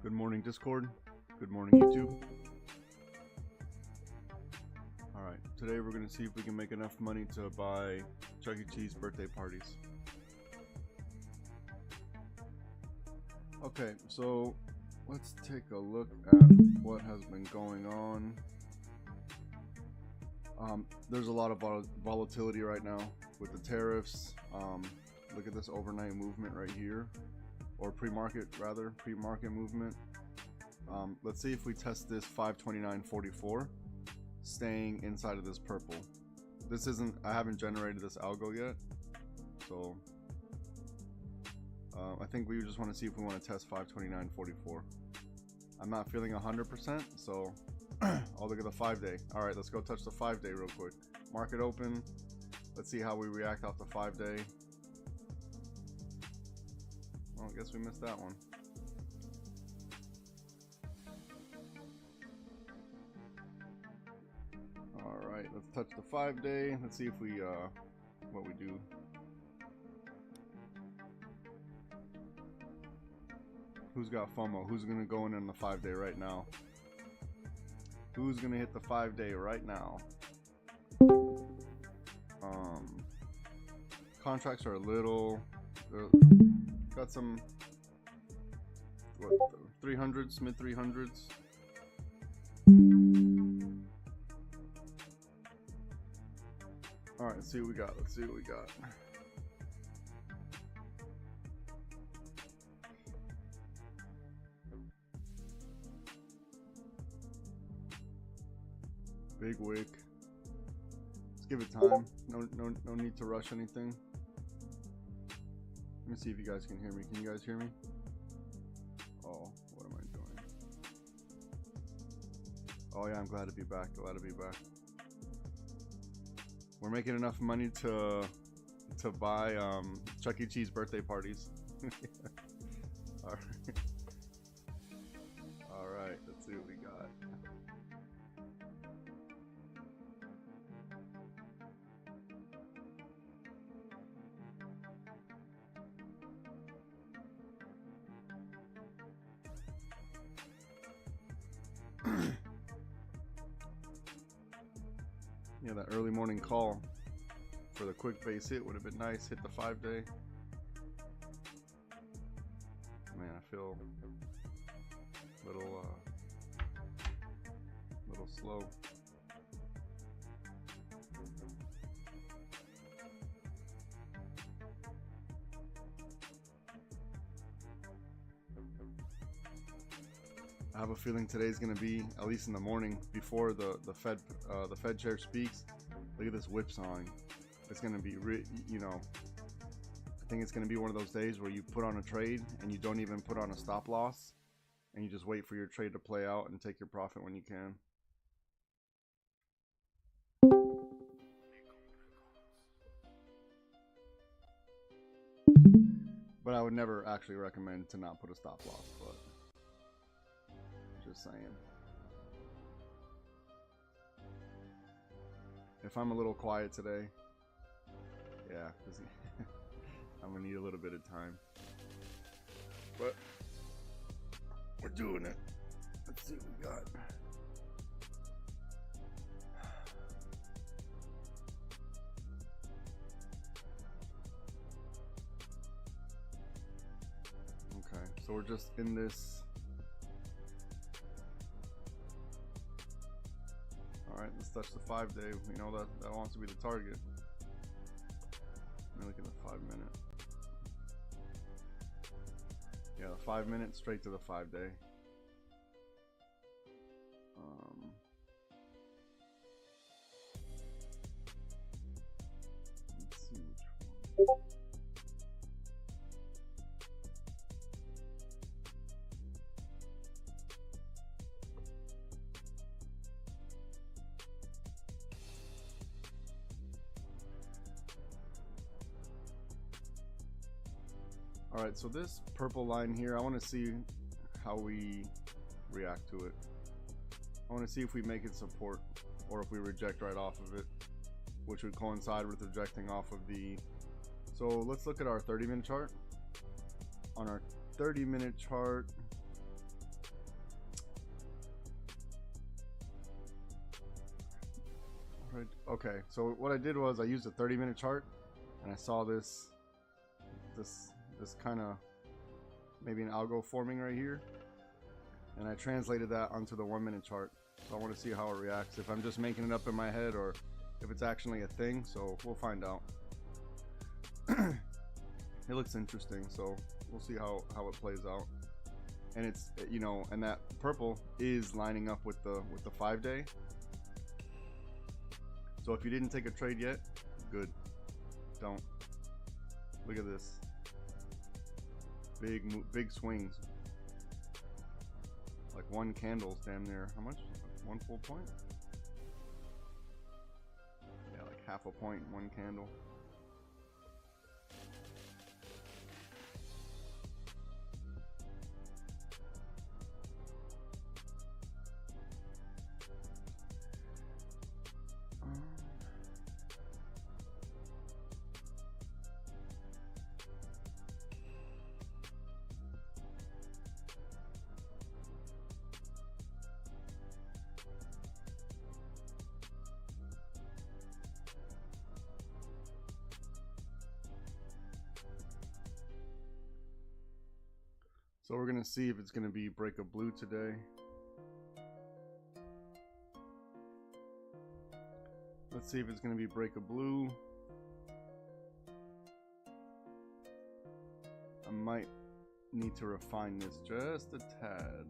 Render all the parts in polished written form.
Good morning, Discord. Good morning, YouTube. Alright, today we're going to see if we can make enough money to buy Chuck E. Cheese birthday parties. Okay, so let's take a look at what has been going on. There's a lot of volatility right now with the tariffs. Look at this overnight movement right here, or pre-market movement. Let's see if we test this 529.44, staying inside of this purple. This isn't, I haven't generated this algo yet, so I think we just want to see if we want to test 529.44. I'm not feeling 100%, so I'll look at the 5-day. All right, let's go touch the 5-day real quick. Market open. Let's see how we react off the 5-day. Well, I guess we missed that one. All right, let's touch the 5-day. Let's see if we what we do. Who's got FOMO? Who's gonna go in on the 5-day right now? Who's gonna hit the 5-day right now? Contracts are a little, got some, what, 300s, mid 300s. All right, let's see what we got. Let's see what we got. Big wick. Let's give it time. No need to rush anything. Let me see if you guys can hear me. Can you guys hear me? Oh, what am I doing? Oh yeah, I'm glad to be back. Glad to be back. We're making enough money to buy Chuck E. Cheese birthday parties. All right. All right, let's see what we got. Yeah, that early morning call for the quick base hit would have been nice. Hit the 5-day. Man, I feel a little slow. I have a feeling today's going to be, at least in the morning before the Fed chair speaks. Look at this whipsawing. It's going to be, you know, I think it's going to be one of those days where you put on a trade and you don't even put on a stop loss, and you just wait for your trade to play out and take your profit when you can. But I would never actually recommend to not put a stop loss, but just saying. If I'm a little quiet today, yeah, because I'm gonna need a little bit of time. But we're doing it. Let's see what we got. Okay, so we're just in this. Alright, let's touch the 5-day. We know that wants to be the target. Let me look at the 5-minute. Yeah, the 5-minute straight to the 5-day. Let's see which one. Alright, so this purple line here, I want to see how we react to it. I want to see if we make it support or if we reject right off of it, which would coincide with rejecting off of the... So let's look at our 30-minute chart. On our 30-minute chart, right, okay, so what I did was I used a 30-minute chart and I saw this kind of maybe an algo forming right here, and I translated that onto the 1-minute chart. So I want to see how it reacts, if I'm just making it up in my head or if it's actually a thing. So we'll find out. It looks interesting, so we'll see how it plays out. And it's, you know, and that purple is lining up with the 5-day. So if you didn't take a trade yet, good, don't. Look at this. Big swings. Like one candle's damn near, how much? 1 full point? Yeah, like half a point, one candle. So we're gonna see if it's gonna be break of blue today. Let's see if it's gonna be break of blue. I might need to refine this just a tad.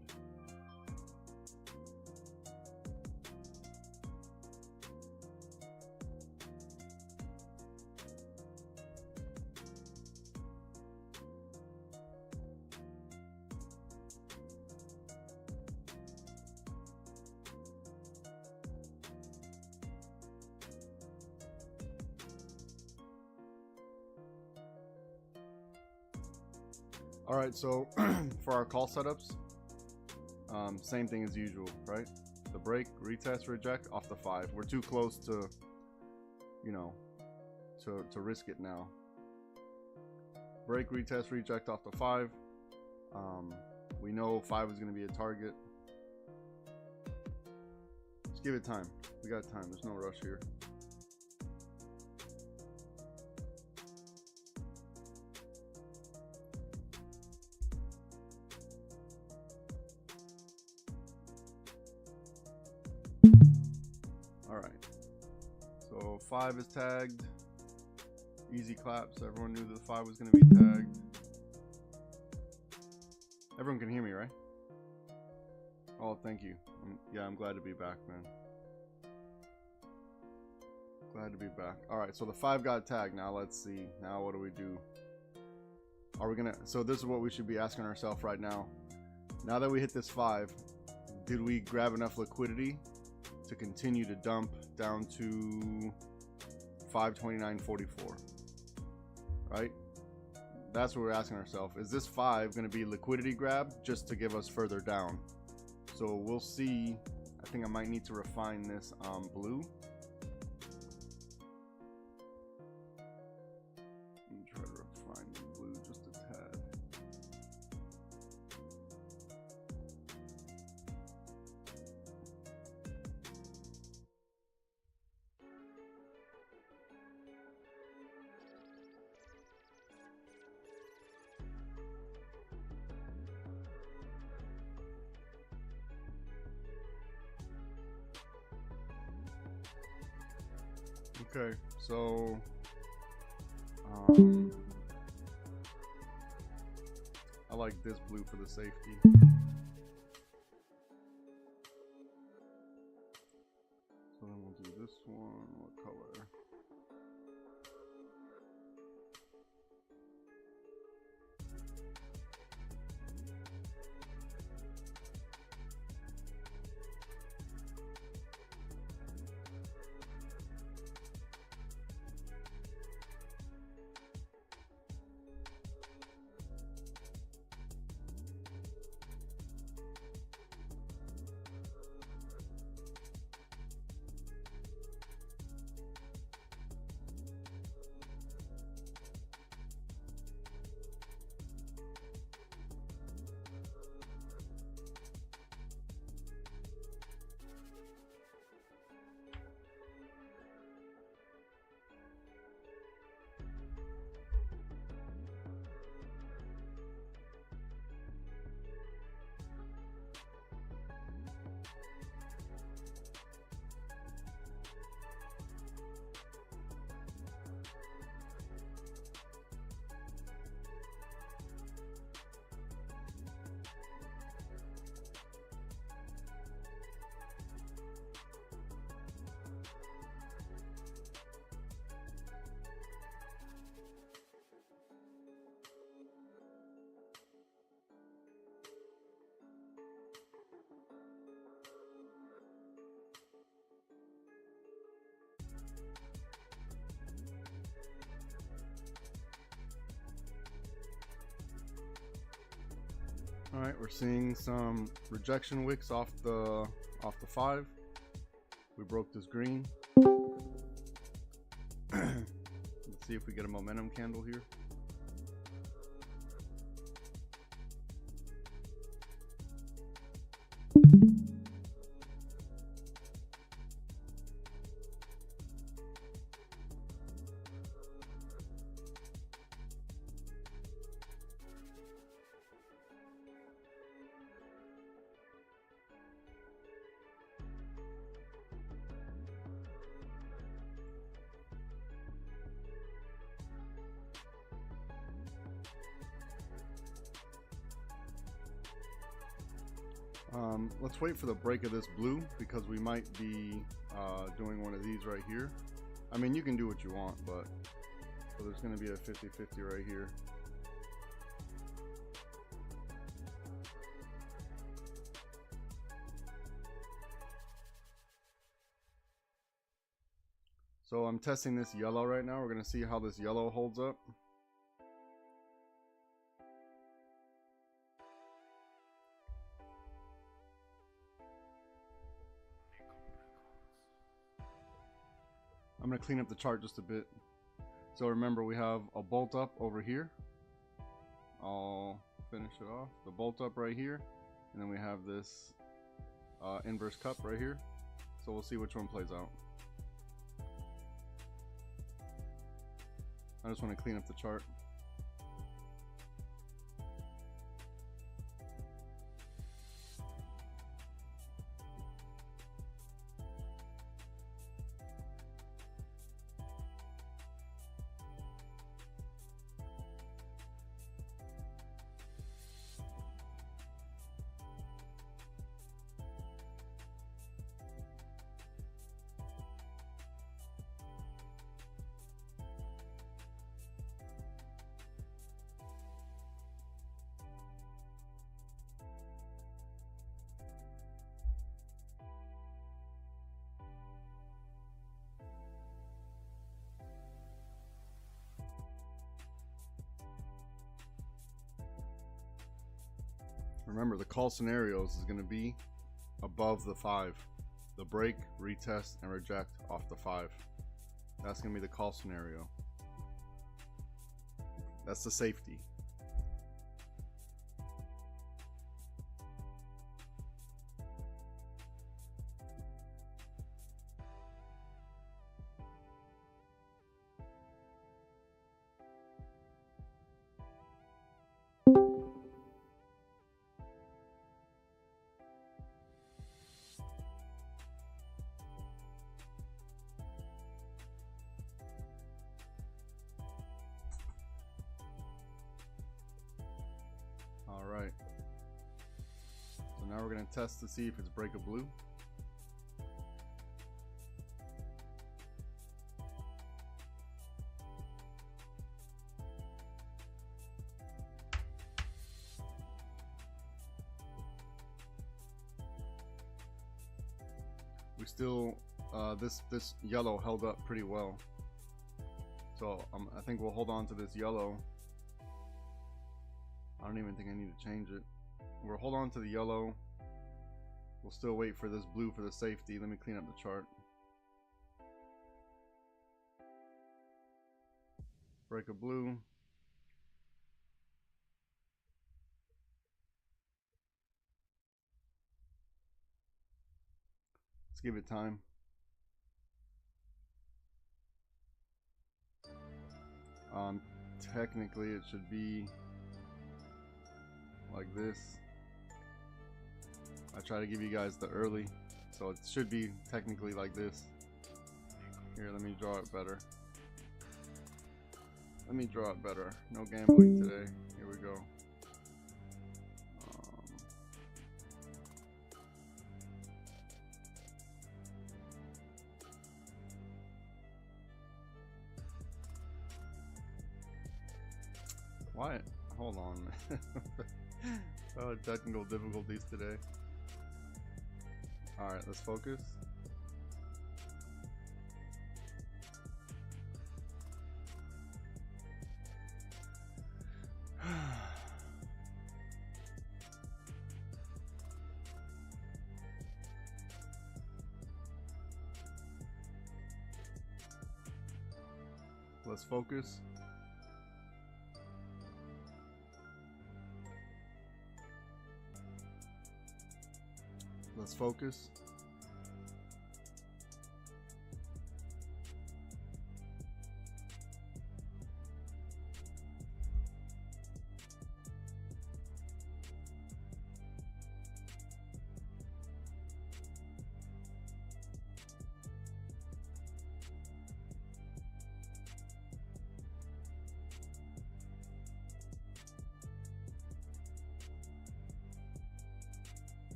All right, so for our call setups, same thing as usual, right? The break, retest, reject off the 5. We're too close to, you know, to risk it now. Break, retest, reject off the 5. We know 5 is going to be a target. Just give it time. We got time. There's no rush here. All right. So 5 is tagged. Easy claps. Everyone knew that 5 was going to be tagged. Everyone can hear me, right? Oh, thank you. Yeah, I'm glad to be back, man. Glad to be back. All right, so the 5 got tagged. Now let's see. Now what do we do? Are we gonna? So this is what we should be asking ourselves right now. Now that we hit this 5, did we grab enough liquidity to continue to dump down to 529.44? Right? That's what we're asking ourselves. Is this 5 going to be liquidity grab just to give us further down? So we'll see. I think I might need to refine this blue. Let me try to refine the blue just a tad. Okay, so I like this blue for the safety. So then we'll do this one. What color? All right, we're seeing some rejection wicks off the 5. We broke this green. Let's see if we get a momentum candle here. Let's wait for the break of this blue because we might be doing one of these right here. I mean, you can do what you want, but so there's going to be a 50-50 right here. So I'm testing this yellow right now. We're going to see how this yellow holds up. I'm going to clean up the chart just a bit. So remember, we have a bolt up over here. I'll finish it off. The bolt up right here. And then we have this inverse cup right here. So we'll see which one plays out. I just want to clean up the chart. Remember, the call scenarios is going to be above the 5. The break, retest, and reject off the 5. That's going to be the call scenario. That's the safety. Alright, so now we're going to test to see if it's break of blue. We still, this yellow held up pretty well. So I think we'll hold on to this yellow. I don't even think I need to change it. We'll hold on to the yellow. We'll still wait for this blue for the safety. Let me clean up the chart. Break a blue. Let's give it time. Technically it should be like this. I try to give you guys the early, so it should be technically like this. Here, let me draw it better. Let me draw it better. No gambling today. Here we go. Why? Hold on, man. Oh, technical difficulties today. Alright, let's focus. Let's focus. Let's focus.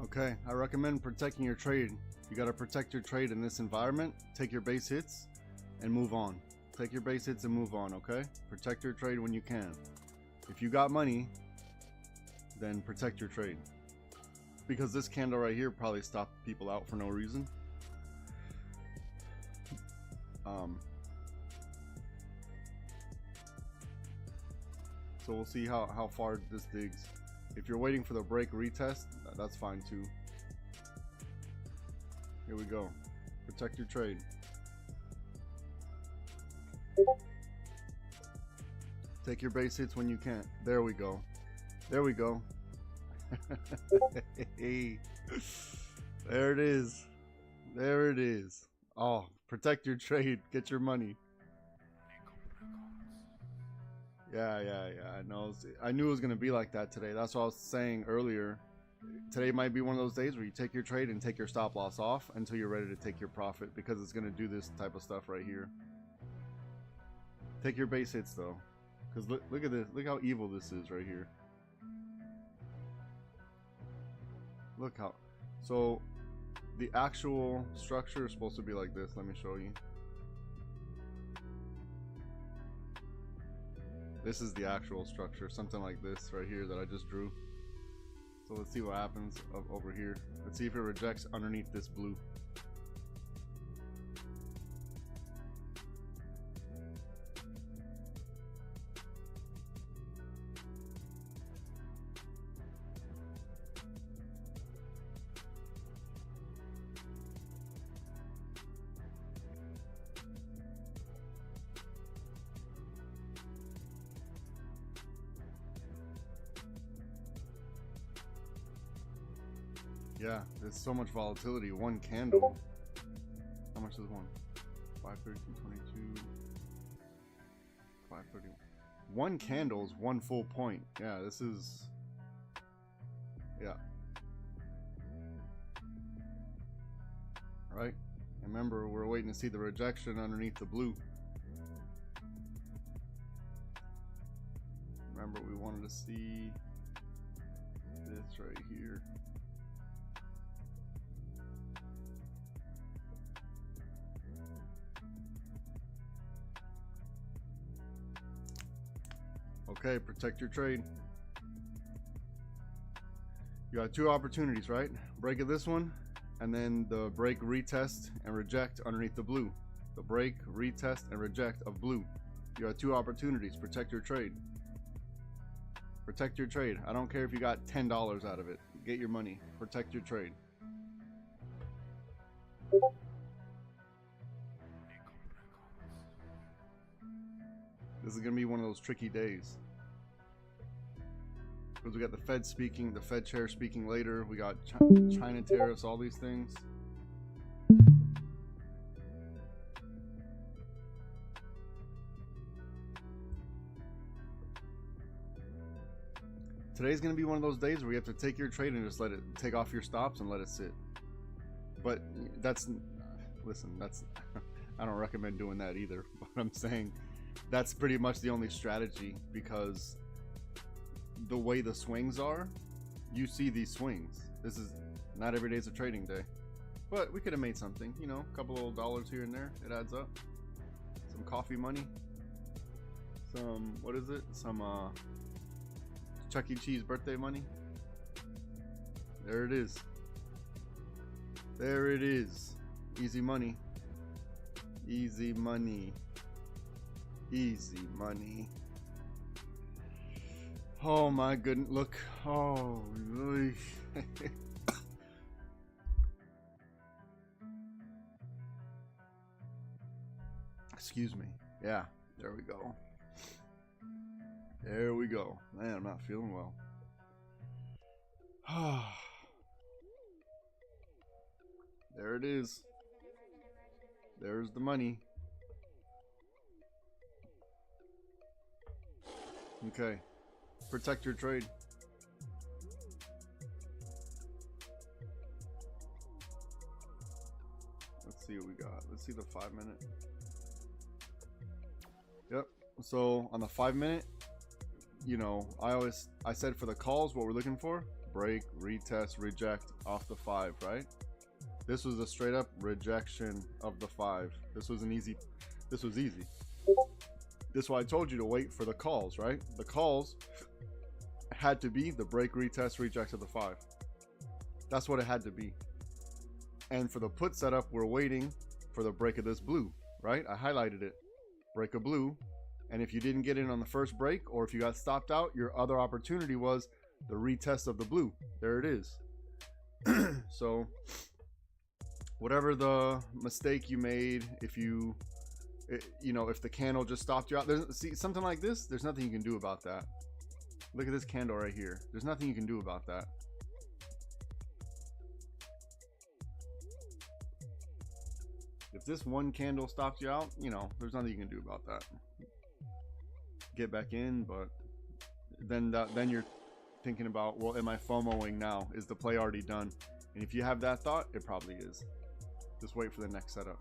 Okay, I recommend protecting your trade. You got to protect your trade in this environment. Take your base hits and move on. Take your base hits and move on, okay? Protect your trade when you can. If you got money, then protect your trade. Because this candle right here probably stopped people out for no reason. So we'll see how far this digs. If you're waiting for the break retest, that's fine too. Here we go. Protect your trade. Take your base hits when you can. There we go. There we go. Hey. There it is. There it is. Oh, protect your trade. Get your money. Yeah. I know. I knew it was gonna be like that today. That's what I was saying earlier. Today might be one of those days where you take your trade and take your stop loss off until you're ready to take your profit, because it's gonna do this type of stuff right here. Take your base hits though, because look at this. Look how evil this is right here. Look how. So the actual structure is supposed to be like this. Let me show you. This is the actual structure, something like this right here that I just drew. So let's see what happens over here. Let's see if it rejects underneath this blue. Yeah, there's so much volatility. One candle. How much is one? 532.22. 530. One candle is one full point. Yeah, this is. Yeah. Right? And remember, we're waiting to see the rejection underneath the blue. Remember, we wanted to see this right here. Okay, protect your trade. You got two opportunities, right? Break of this one, and then the break, retest, and reject underneath the blue. The break, retest, and reject of blue. You got two opportunities. Protect your trade. Protect your trade. I don't care if you got $10 out of it. Get your money. Protect your trade. This is gonna be one of those tricky days. Because we got the Fed speaking, the Fed chair speaking later. We got China tariffs, all these things. Today's gonna be one of those days where you have to take your trade and just let it take off your stops and let it sit. But that's, listen, that's I don't recommend doing that either. But I'm saying that's pretty much the only strategy, because the way the swings are, you see these swings. This is not every day is a trading day, but we could have made something, you know, a couple little dollars here and there. It adds up. Some coffee money, some, what is it, some Chuck E. Cheese birthday money. There it is. There it is. Easy money. Easy money. Easy money. Oh my goodness, look. Oh, excuse me. Yeah, there we go. There we go. Man, I'm not feeling well. There it is. There's the money. Okay. Protect your trade. Let's see what we got. Let's see the 5 minute. Yep. So on the 5 minute, you know, I said for the calls, what we're looking for, break, retest, reject off the 5, right? This was a straight up rejection of the 5. This was easy. This is why I told you to wait for the calls, right? The calls had to be the break, retest, reject of the 5. That's what it had to be. And for the put setup, we're waiting for the break of this blue, right? I highlighted it. Break of blue. And if you didn't get in on the first break, or if you got stopped out, your other opportunity was the retest of the blue. There it is. So whatever the mistake you made, if if the candle just stopped you out, see something like this, there's nothing you can do about that. Look at this candle right here. There's nothing you can do about that. If this one candle stops you out, there's nothing you can do about that. Get back in, but then you're thinking about, well, am I FOMOing now? Is the play already done? And if you have that thought, it probably is. Just wait for the next setup.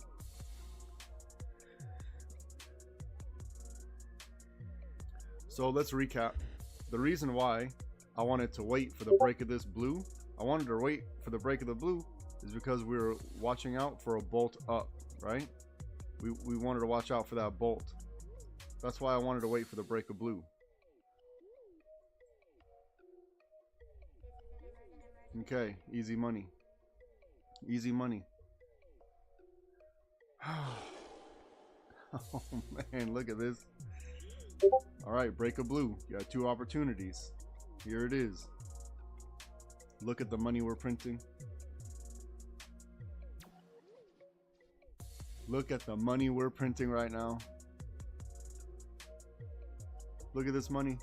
So let's recap. The reason why I wanted to wait for the break of this blue, is because we were watching out for a bolt up, right? We wanted to watch out for that bolt. That's why I wanted to wait for the break of blue. Okay, easy money. Easy money. Oh man, look at this. All right, break of blue. You got 2 opportunities. Here it is. Look at the money we're printing. Look at the money we're printing right now. Look at this money.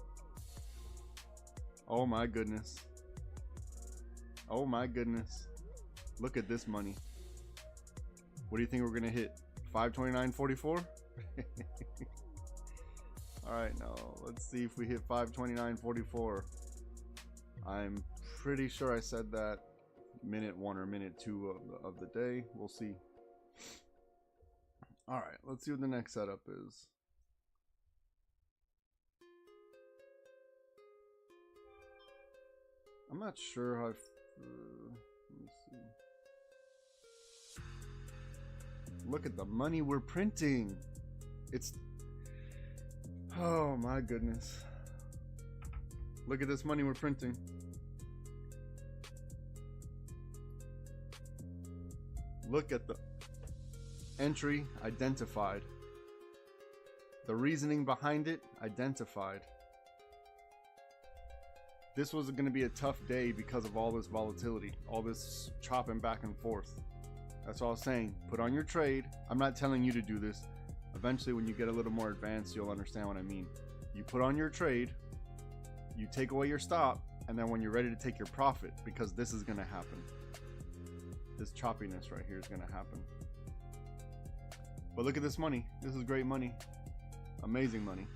Oh my goodness. Oh my goodness. Look at this money. What do you think we're gonna hit? 529.44? Alright, now let's see if we hit 529.44. I'm pretty sure I said that minute 1 or minute 2 of the day. We'll see. Alright, let's see what the next setup is. I'm not sure how. Let me see. Look at the money we're printing. It's. Oh my goodness. Look at this money we're printing. Look at the entry identified. The reasoning behind it identified. This was going to be a tough day because of all this volatility, all this chopping back and forth. That's all I was saying. Put on your trade. I'm not telling you to do this. Eventually, when you get a little more advanced, you'll understand what I mean. You put on your trade, you take away your stop, and then when you're ready to take your profit, because this is going to happen. This choppiness right here is going to happen. But look at this money. This is great money. Amazing money.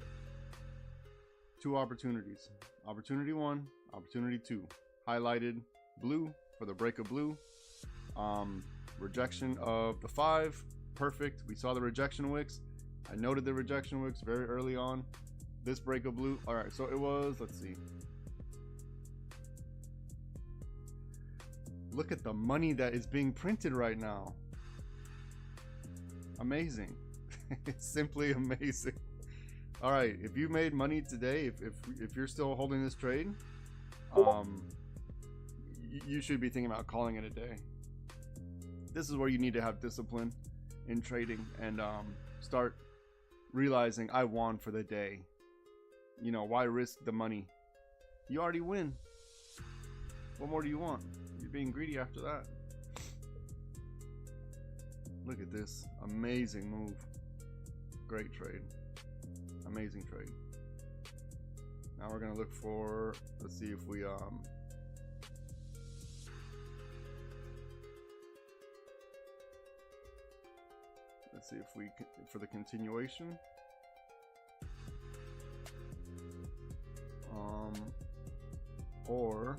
2 opportunities. Opportunity 1, opportunity 2. Highlighted blue for the break of blue. Rejection of the 5. Perfect. We saw the rejection wicks. I noted the rejection wicks very early on. This break of blue. All right, so it was, let's see. Look at the money that is being printed right now. Amazing. It's simply amazing. All right, if you made money today, if you're still holding this trade, you should be thinking about calling it a day. This is where you need to have discipline in trading and start realizing I won for the day. You know, why risk the money? You already win. What more do you want? You're being greedy after that. Look at this. Amazing move. Great trade. Amazing trade. Now we're gonna look for, let's see if we let's see if we for the continuation. Or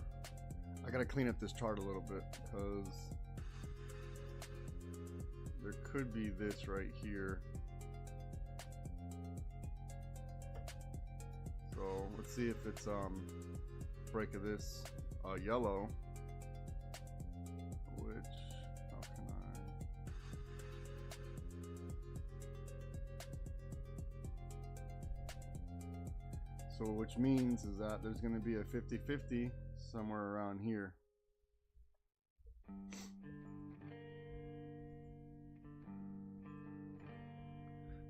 I gotta clean up this chart a little bit because there could be this right here. So let's see if it's break of this yellow, which, how can I? So which means is that there's going to be a 50-50 somewhere around here.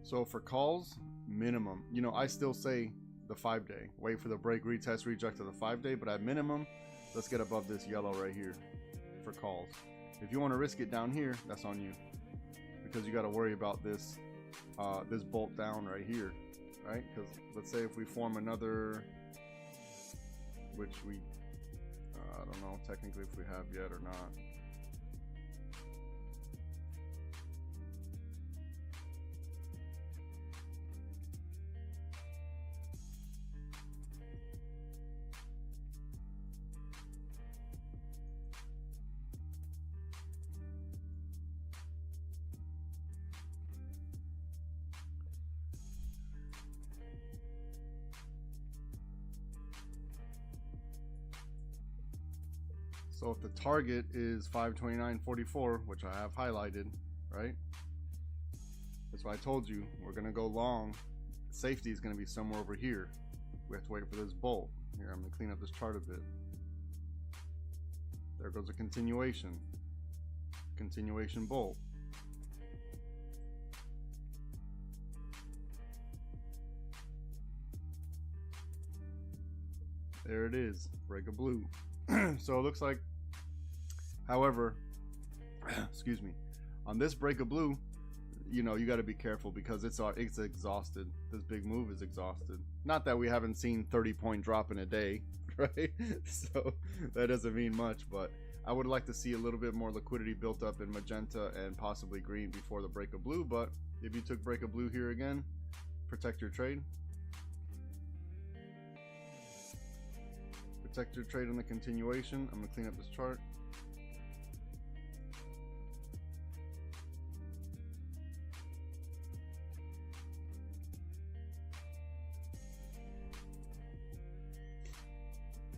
So for calls, minimum, you know, I still say the 5-day. Wait for the break, retest, reject of the 5-day, but at minimum, let's get above this yellow right here for calls. If you want to risk it down here, that's on you, because you got to worry about this this bolt down right here, right? Because let's say if we form another, which we I don't know technically if we have yet or not. So if the target is 529.44, which I have highlighted, right? That's why I told you we're gonna go long. Safety is gonna be somewhere over here. We have to wait for this bolt. Here, I'm gonna clean up this chart a bit. There goes a continuation. Continuation bolt. There it is, break of blue. So it looks like, however, excuse me, on this break of blue, you know, you got to be careful because it's exhausted. This big move is exhausted. Not that we haven't seen 30-point drop in a day, right? So that doesn't mean much, but I would like to see a little bit more liquidity built up in magenta and possibly green before the break of blue. But if you took break of blue here again, protect your trade. Protect your trade on the continuation. I'm gonna clean up this chart.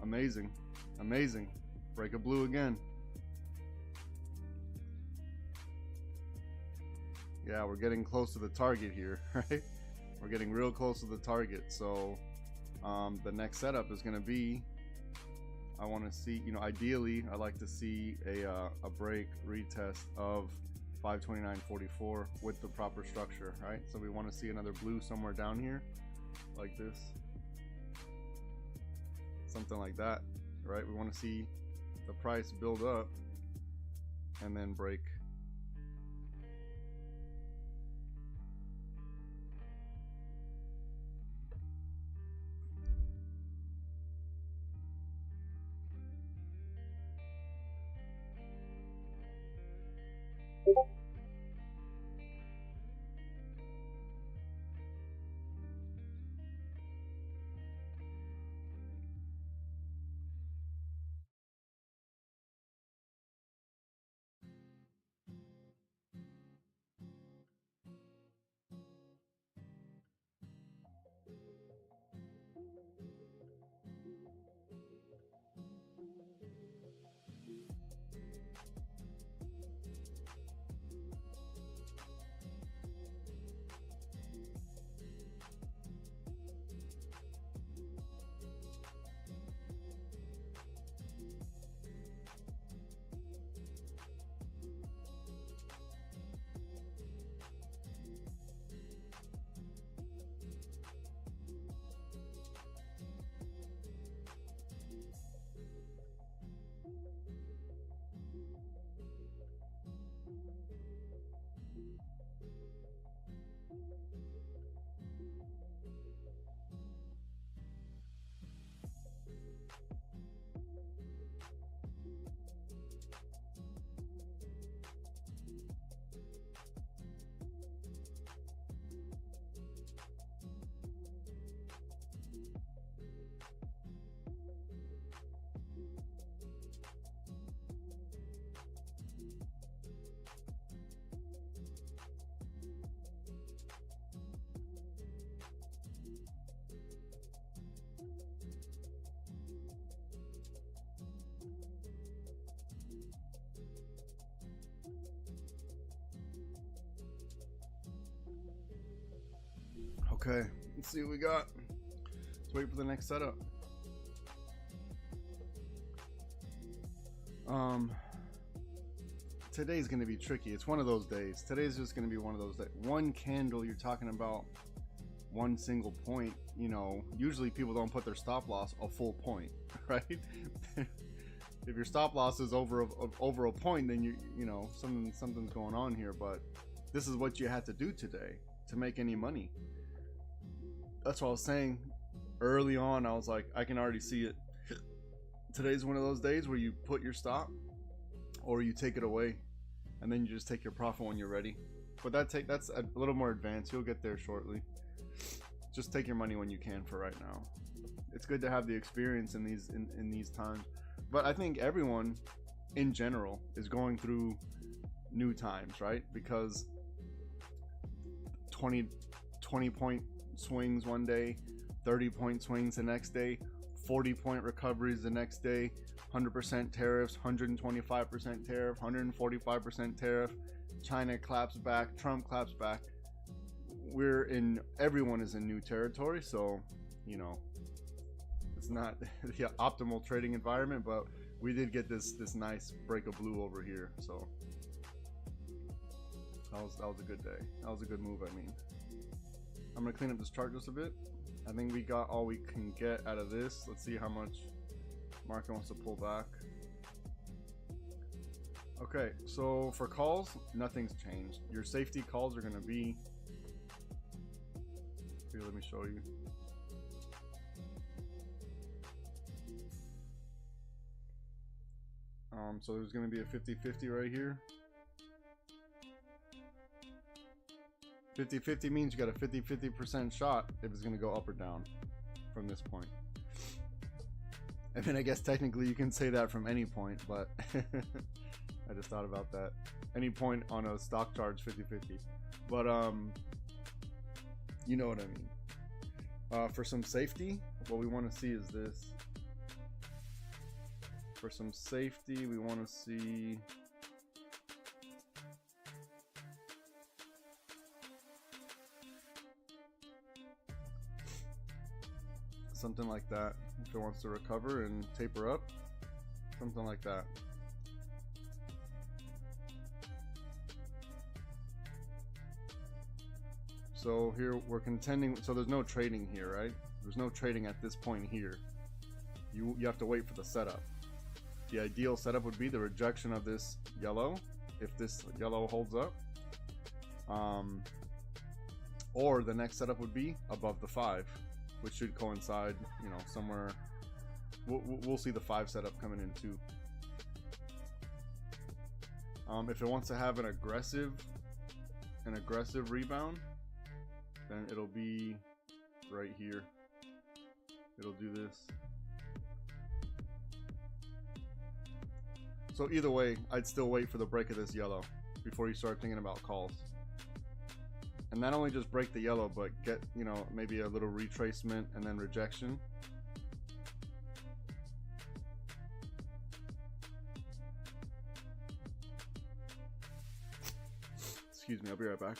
Amazing, amazing. Break of blue again. Yeah, we're getting close to the target here, right? We're getting real close to the target. So the next setup is gonna be, I want to see, you know, ideally I like to see a break retest of 529.44 with the proper structure, right? So we want to see another blue somewhere down here like this, something like that, right? We want to see the price build up and then break. Okay, let's see what we got. Let's wait for the next setup. Today's gonna be tricky. It's one of those days. Today's just gonna be one of those days. One candle, you're talking about one single point. You know, usually people don't put their stop loss a full point, right? If your stop loss is over a point, then you know something's going on here. But this is what you had to do today to make any money. That's what I was saying early on. I was like, I can already see it. Today's one of those days where you put your stop or you take it away, and then you just take your profit when you're ready. But that's a little more advanced. You'll get there shortly. Just take your money when you can for right now. It's good to have the experience in these times. But I think everyone in general is going through new times, right? Because 20 point swings one day, 30 point swings the next day, 40 point recoveries the next day, 100% tariffs, 125% tariff, 145% tariff, China claps back, Trump claps back. Everyone is in new territory, so you know it's not the optimal trading environment, but we did get this nice break of blue over here, so that was a good day. That was a good move. I mean, I'm gonna clean up this chart just a bit. I think we got all we can get out of this. Let's see how much market wants to pull back. Okay, so for calls, nothing's changed. Your safety calls are gonna be, here, let me show you. So there's gonna be a 50-50 right here. 50-50 means you got a 50% shot if it's gonna go up or down from this point. I mean, I guess technically you can say that from any point, but I just thought about that. Any point on a stock chart is 50-50. But you know what I mean. For some safety, what we want to see is this. For some safety, we want to see something like that. If it wants to recover and taper up, something like that. So here we're contending, so there's no trading here, right? There's no trading at this point here. You have to wait for the setup. The ideal setup would be the rejection of this yellow, if this yellow holds up. Or the next setup would be above the 5, which should coincide, you know, somewhere. We'll see the 5 setup coming in too. If it wants to have an aggressive rebound, then it'll be right here. It'll do this. So either way, I'd still wait for the break of this yellow before you start thinking about calls. And not only just break the yellow, but get, you know, maybe a little retracement and then rejection. Excuse me, I'll be right back.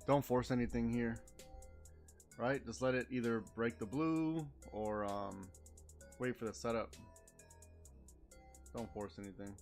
Don't force anything here, right? Just let it either break the blue or wait for the setup. Don't force anything.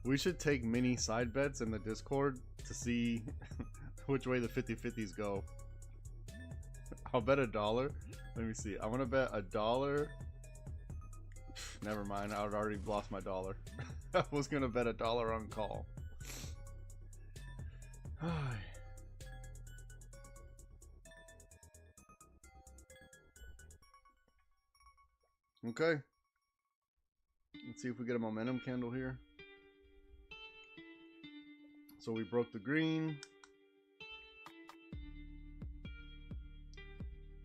We should take mini side bets in the Discord to see which way the 50-50s go. I'll bet $1. Let me see. I want to bet $1. Never mind. I already lost my dollar. I was going to bet $1 on call. Okay. Let's see if we get a momentum candle here. So we broke the green.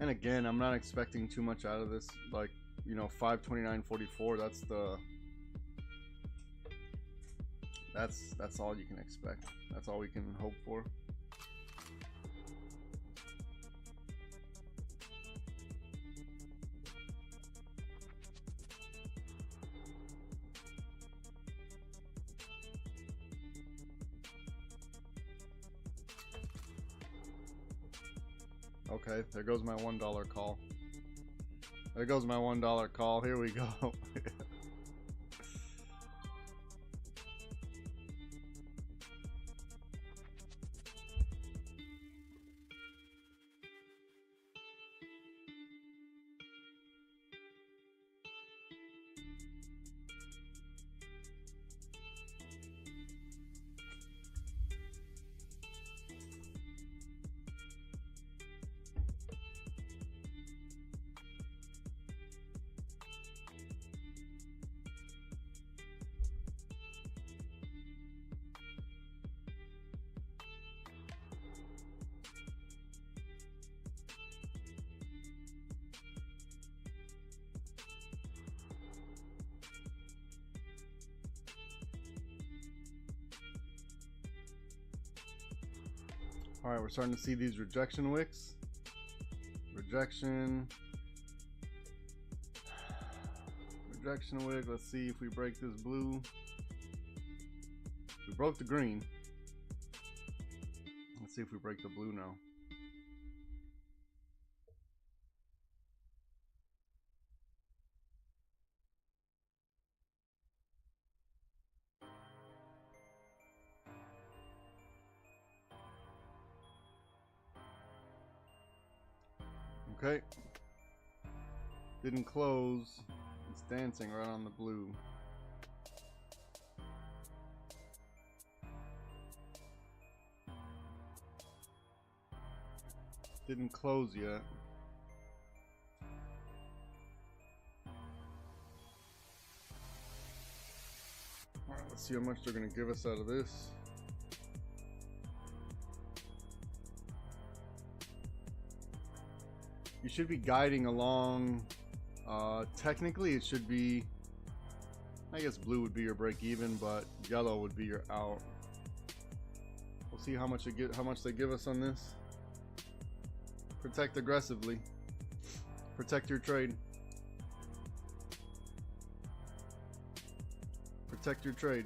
And again, I'm not expecting too much out of this. Like, you know, 529.44, that's all you can expect. That's all we can hope for. Okay, there goes my $1 call. There goes my $1 call. Here we go. All right, we're starting to see these rejection wicks. Rejection wick. Let's see if we break this blue. We broke the green. Let's see if we break the blue now. Okay. Didn't close. It's dancing right on the blue. Didn't close yet. Alright, let's see how much they're going to give us out of this. You should be guiding along. Technically it should be, I guess blue would be your break even, but yellow would be your out. We'll see how much they give us on this. Protect aggressively. Protect your trade. Protect your trade.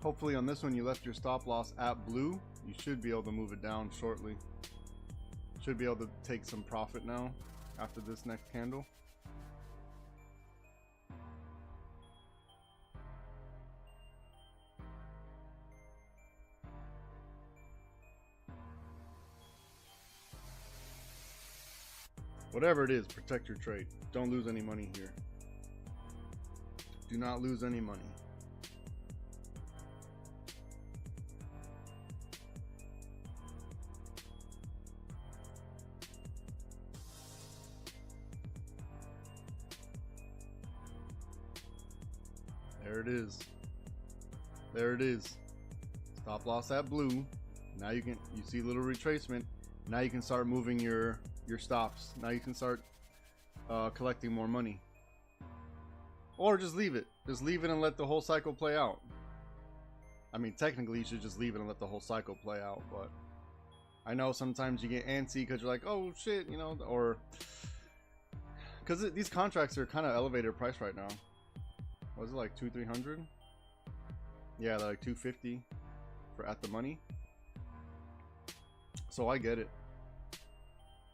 Hopefully on this one you left your stop loss at blue. You should be able to move it down shortly. Should be able to take some profit now after this next candle. Whatever it is, protect your trade. Don't lose any money here. Do not lose any money. There it is. There it is. Stop loss at blue. Now you see a little retracement. Now you can start moving your stops. Now you can start collecting more money. Or just leave it. Just leave it and let the whole cycle play out. I mean, technically you should just leave it and let the whole cycle play out, but I know sometimes you get antsy because you're like, oh shit, you know, or because these contracts are kind of elevated price right now. Was it like 200-300? Yeah, they're like 250 for at the money. So I get it.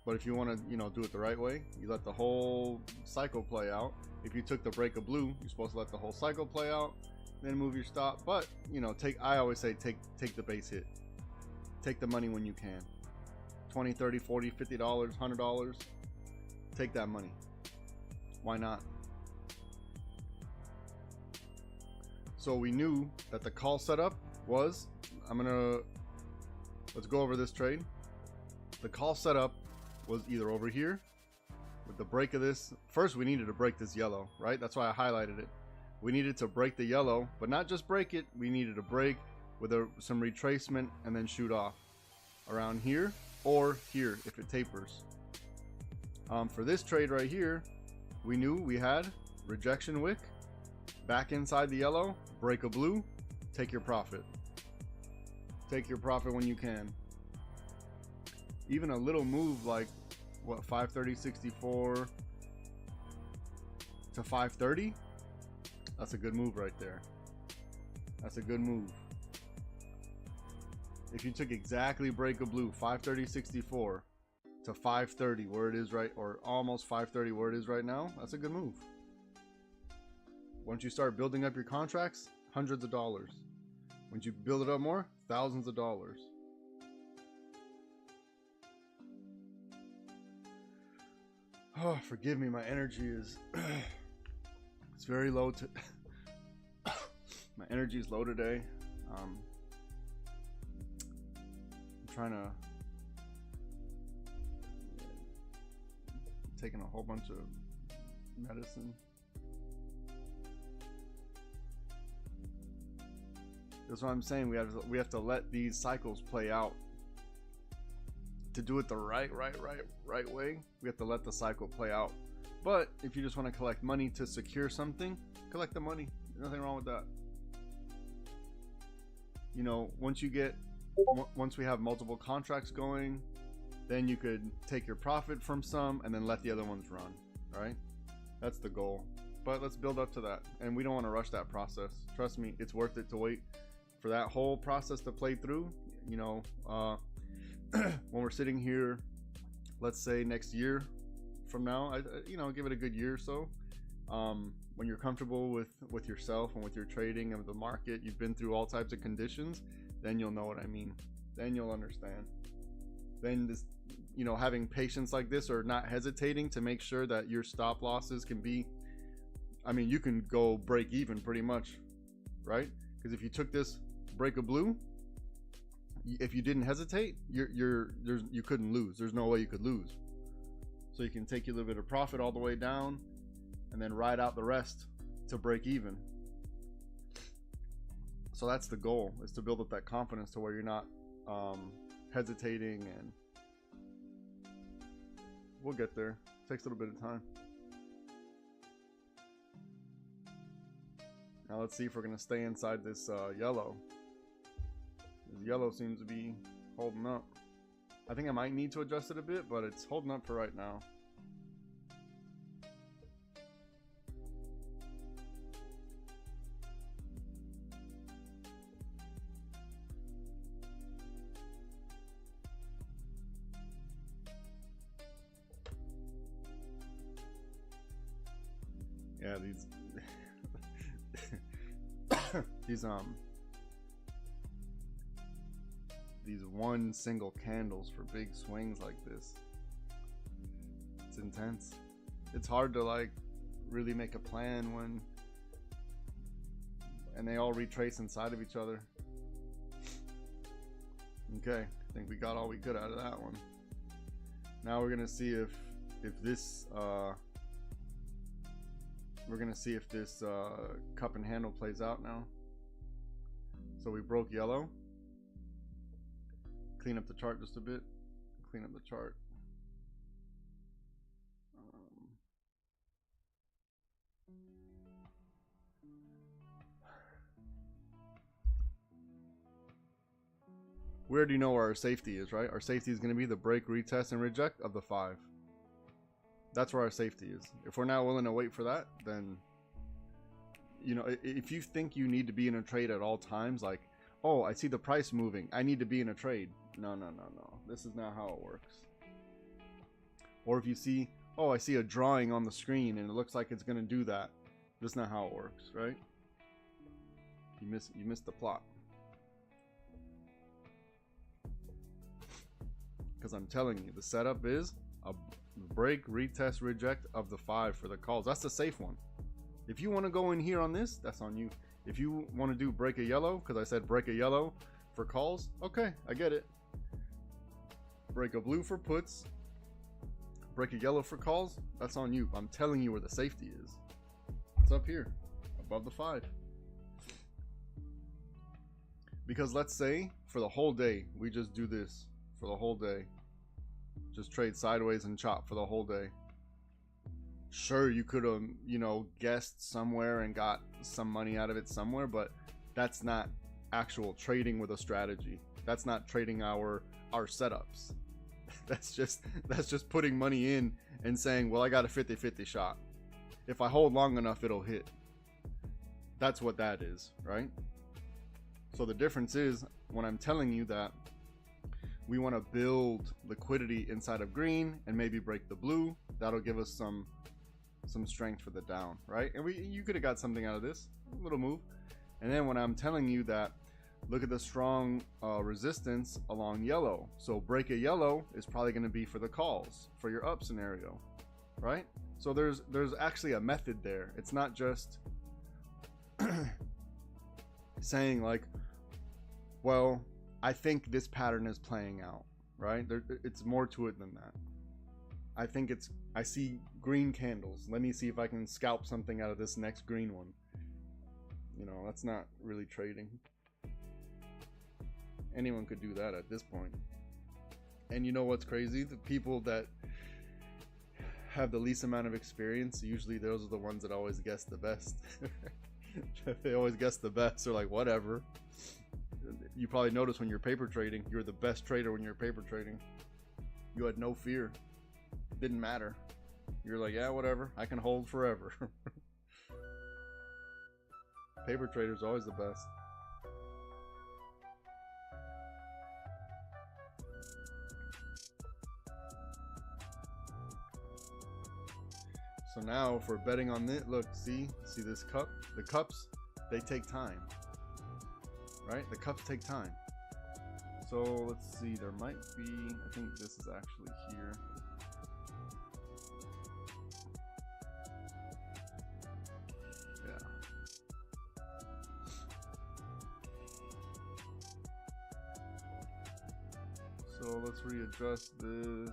But if you want to, you know, do it the right way, you let the whole cycle play out. If you took the break of blue, you're supposed to let the whole cycle play out, then move your stop. But, you know, I always say take the base hit. Take the money when you can. $20, $30, $40, $50, $100. Take that money. Why not? So we knew that the call setup was, let's go over this trade. The call setup was either over here with the break of this. First, we needed to break this yellow, right? That's why I highlighted it. We needed to break the yellow, but not just break it. We needed to break with some retracement and then shoot off around here or here if it tapers. For this trade right here, we knew we had rejection wick, back inside the yellow, break a blue, take your profit. Take your profit when you can. Even a little move like what, 530.64 to 530, that's a good move right there. That's a good move. If you took exactly break a blue, 530.64 to 530 where it is right, or almost 530 where it is right now, that's a good move. Once you start building up your contracts, hundreds of dollars. Once you build it up more, thousands of dollars. Oh, forgive me, my energy is it's very low to my energy is low today. I'm trying to taking a whole bunch of medicine. That's what I'm saying. We have to let these cycles play out. To do it the right way, we have to let the cycle play out. But if you just want to collect money to secure something, collect the money. There's nothing wrong with that. You know, once we have multiple contracts going, then you could take your profit from some and then let the other ones run, right? That's the goal. But let's build up to that, and we don't want to rush that process. Trust me, it's worth it to wait for that whole process to play through. You know, when we're sitting here, let's say next year from now, you know, give it a good year or so. When you're comfortable with yourself and with your trading and the market, you've been through all types of conditions, then you'll know what I mean. Then you'll understand. Then this, you know, having patience like this, or not hesitating to make sure that your stop losses can be, I mean, you can go break even pretty much, right? Because if you took this break of blue, if you didn't hesitate, you couldn't lose. There's no way you could lose. So you can take a little bit of profit all the way down and then ride out the rest to break even. So that's the goal, is to build up that confidence to where you're not hesitating, and we'll get there. It takes a little bit of time. Now let's see if we're going to stay inside this yellow. This yellow seems to be holding up. I think I might need to adjust it a bit, but it's holding up for right now. Yeah, these one single candles for big swings like this. It's intense. It's hard to like really make a plan when, and they all retrace inside of each other. Okay, I think we got all we could out of that one. Now we're gonna see if this cup and handle plays out now. So we broke yellow. Clean up the chart just a bit. Clean up the chart. We already know where our safety is, right? Our safety is going to be the break, retest, and reject of the 5. That's where our safety is. If we're not willing to wait for that, then, you know, if you think you need to be in a trade at all times, like, oh, I see the price moving, I need to be in a trade. No. This is not how it works. Or if you see, oh, I see a drawing on the screen and it looks like it's going to do that. That's not how it works, right? You missed the plot. Because I'm telling you, the setup is a break, retest, reject of the 5 for the calls. That's the safe one. If you want to go in here on this, that's on you. If you want to do break a yellow, because I said break a yellow for calls, okay, I get it. Break a blue for puts, break a yellow for calls, that's on you. I'm telling you where the safety is. It's up here, above the 5. Because let's say for the whole day, we just do this. For the whole day, just trade sideways and chop for the whole day. Sure, you could have, you know, guessed somewhere and got some money out of it somewhere, but that's not actual trading with a strategy. That's not trading our setups. That's just putting money in and saying, well, I got a 50-50 shot. If I hold long enough, it'll hit. That's what that is, right? So the difference is when I'm telling you that we want to build liquidity inside of green and maybe break the blue, that'll give us some strength for the down, right? And you could have got something out of this, a little move. And then when I'm telling you that, look at the strong resistance along yellow. So break a yellow is probably going to be for the calls, for your up scenario, right? So there's actually a method there. It's not just saying like, well, I think this pattern is playing out, right? It's more to it than that. I see green candles. Let me see if I can scalp something out of this next green one. You know, that's not really trading. Anyone could do that at this point. And you know what's crazy? The people that have the least amount of experience, usually those are the ones that always guess the best. They always guess the best. They're like, whatever. You probably notice when you're paper trading, you're the best trader when you're paper trading. You had no fear. Didn't matter. You're like, yeah, whatever. I can hold forever. Paper trader's always the best. So now if we're betting on it, look, see this cup? The cups, they take time. Right? The cups take time. So let's see, there might be, I think this is actually here. Yeah. So let's readjust this.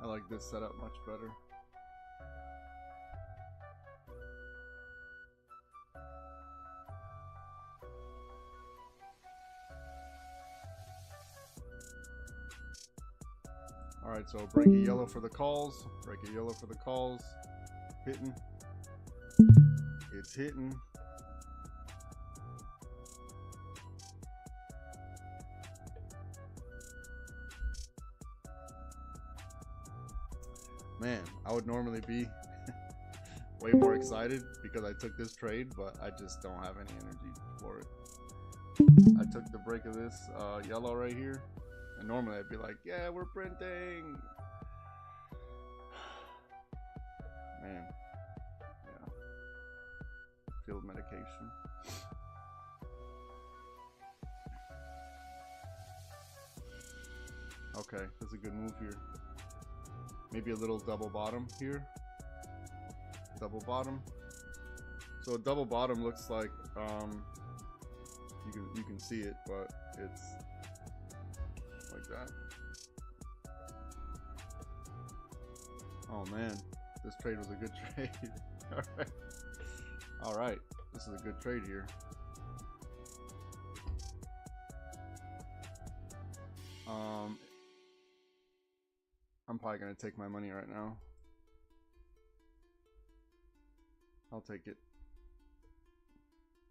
I like this setup much better. Alright, so break a yellow for the calls. Break a yellow for the calls. Hitting. It's hitting. Man, I would normally be way more excited because I took this trade, but I just don't have any energy for it. I took the break of this yellow right here, and normally I'd be like, yeah, we're printing. Man, yeah, field medication. Okay, that's a good move here. Maybe a little double bottom here. Double bottom. So a double bottom looks like you can see it, but it's like that. Oh man, this trade was a good trade. All right, this is a good trade here. I'm probably gonna take my money right now. I'll take it.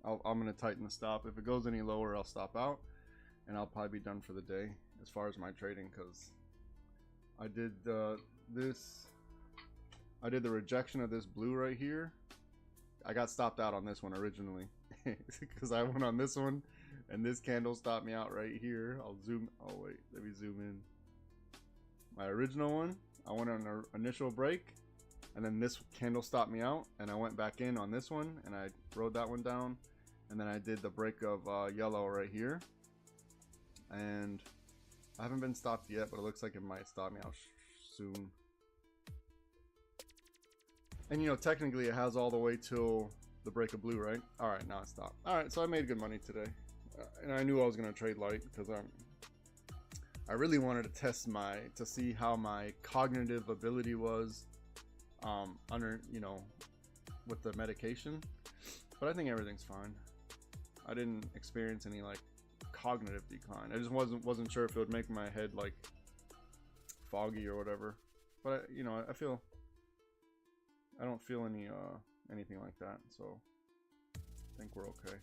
I'm gonna tighten the stop. If it goes any lower, I'll stop out, and I'll probably be done for the day as far as my trading, because I did this. I did the rejection of this blue right here. I got stopped out on this one originally because I went on this one, and this candle stopped me out right here. I'll zoom. Oh wait, let me zoom in. My original one, I went on an initial break, and then this candle stopped me out, and I went back in on this one, and I rode that one down, and then I did the break of yellow right here, and I haven't been stopped yet, but it looks like it might stop me out soon. And you know, technically it has all the way till the break of blue, right? All right, now it stopped. All right, so I made good money today, and I knew I was gonna trade light because I really wanted to test to see how my cognitive ability was under, you know, with the medication, but I think everything's fine. I didn't experience any like cognitive decline. I just wasn't sure if it would make my head like foggy or whatever, but you know, I don't feel anything like that, so I think we're okay.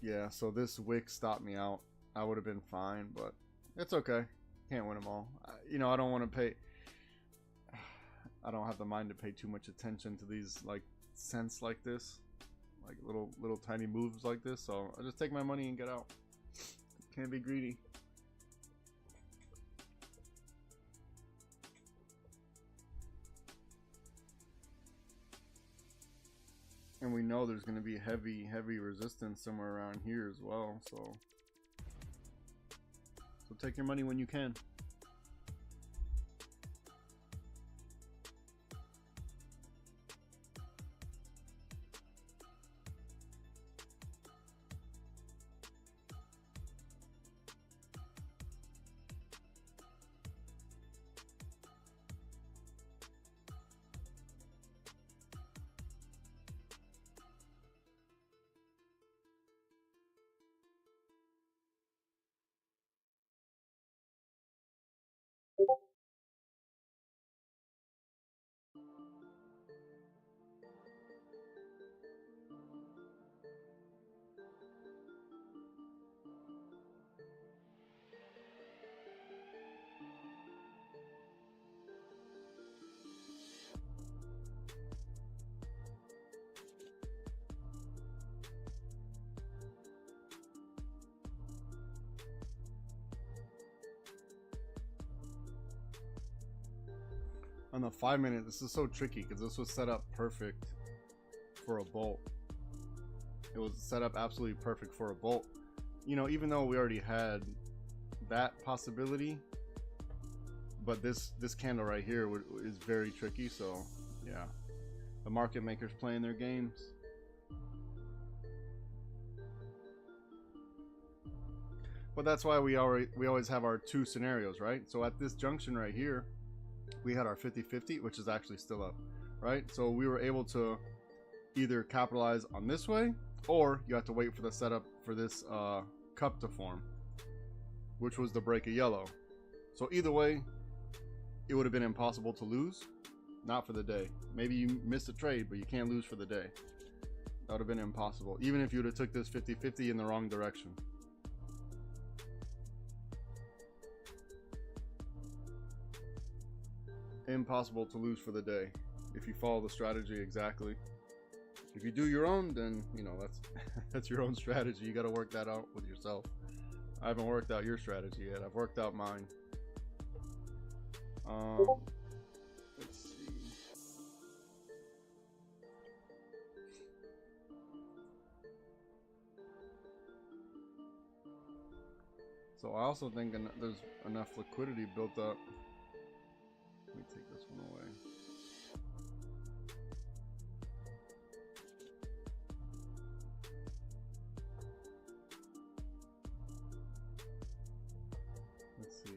Yeah, so this wick stopped me out. I would have been fine, but it's okay. Can't win them all. You know, I don't want to pay. I don't have the mind to pay too much attention to these like cents like this, like little tiny moves like this. So I just take my money and get out. Can't be greedy. And we know there's going to be heavy resistance somewhere around here as well, so take your money when you can. On the 5 minute, this is so tricky because this was set up perfect for a bolt. It was set up absolutely perfect for a bolt. You know, even though we already had that possibility, but this candle right here is very tricky. So yeah, the market makers playing their games. But that's why we always have our two scenarios, right? So at this junction right here, we had our 50-50, which is actually still up, right? So we were able to either capitalize on this way, or you have to wait for the setup for this cup to form. which was the break of yellow. So either way, it would have been impossible to lose. Not for the day. Maybe you missed a trade, but you can't lose for the day. That would have been impossible, even if you would have took this 50-50 in the wrong direction. Impossible to lose for the day if you follow the strategy exactly. If you do your own, then you know that's your own strategy. You got to work that out with yourself. I haven't worked out your strategy yet. I've worked out mine. Let's see. So I also think there's enough liquidity built up. Let me take this one away. Let's see.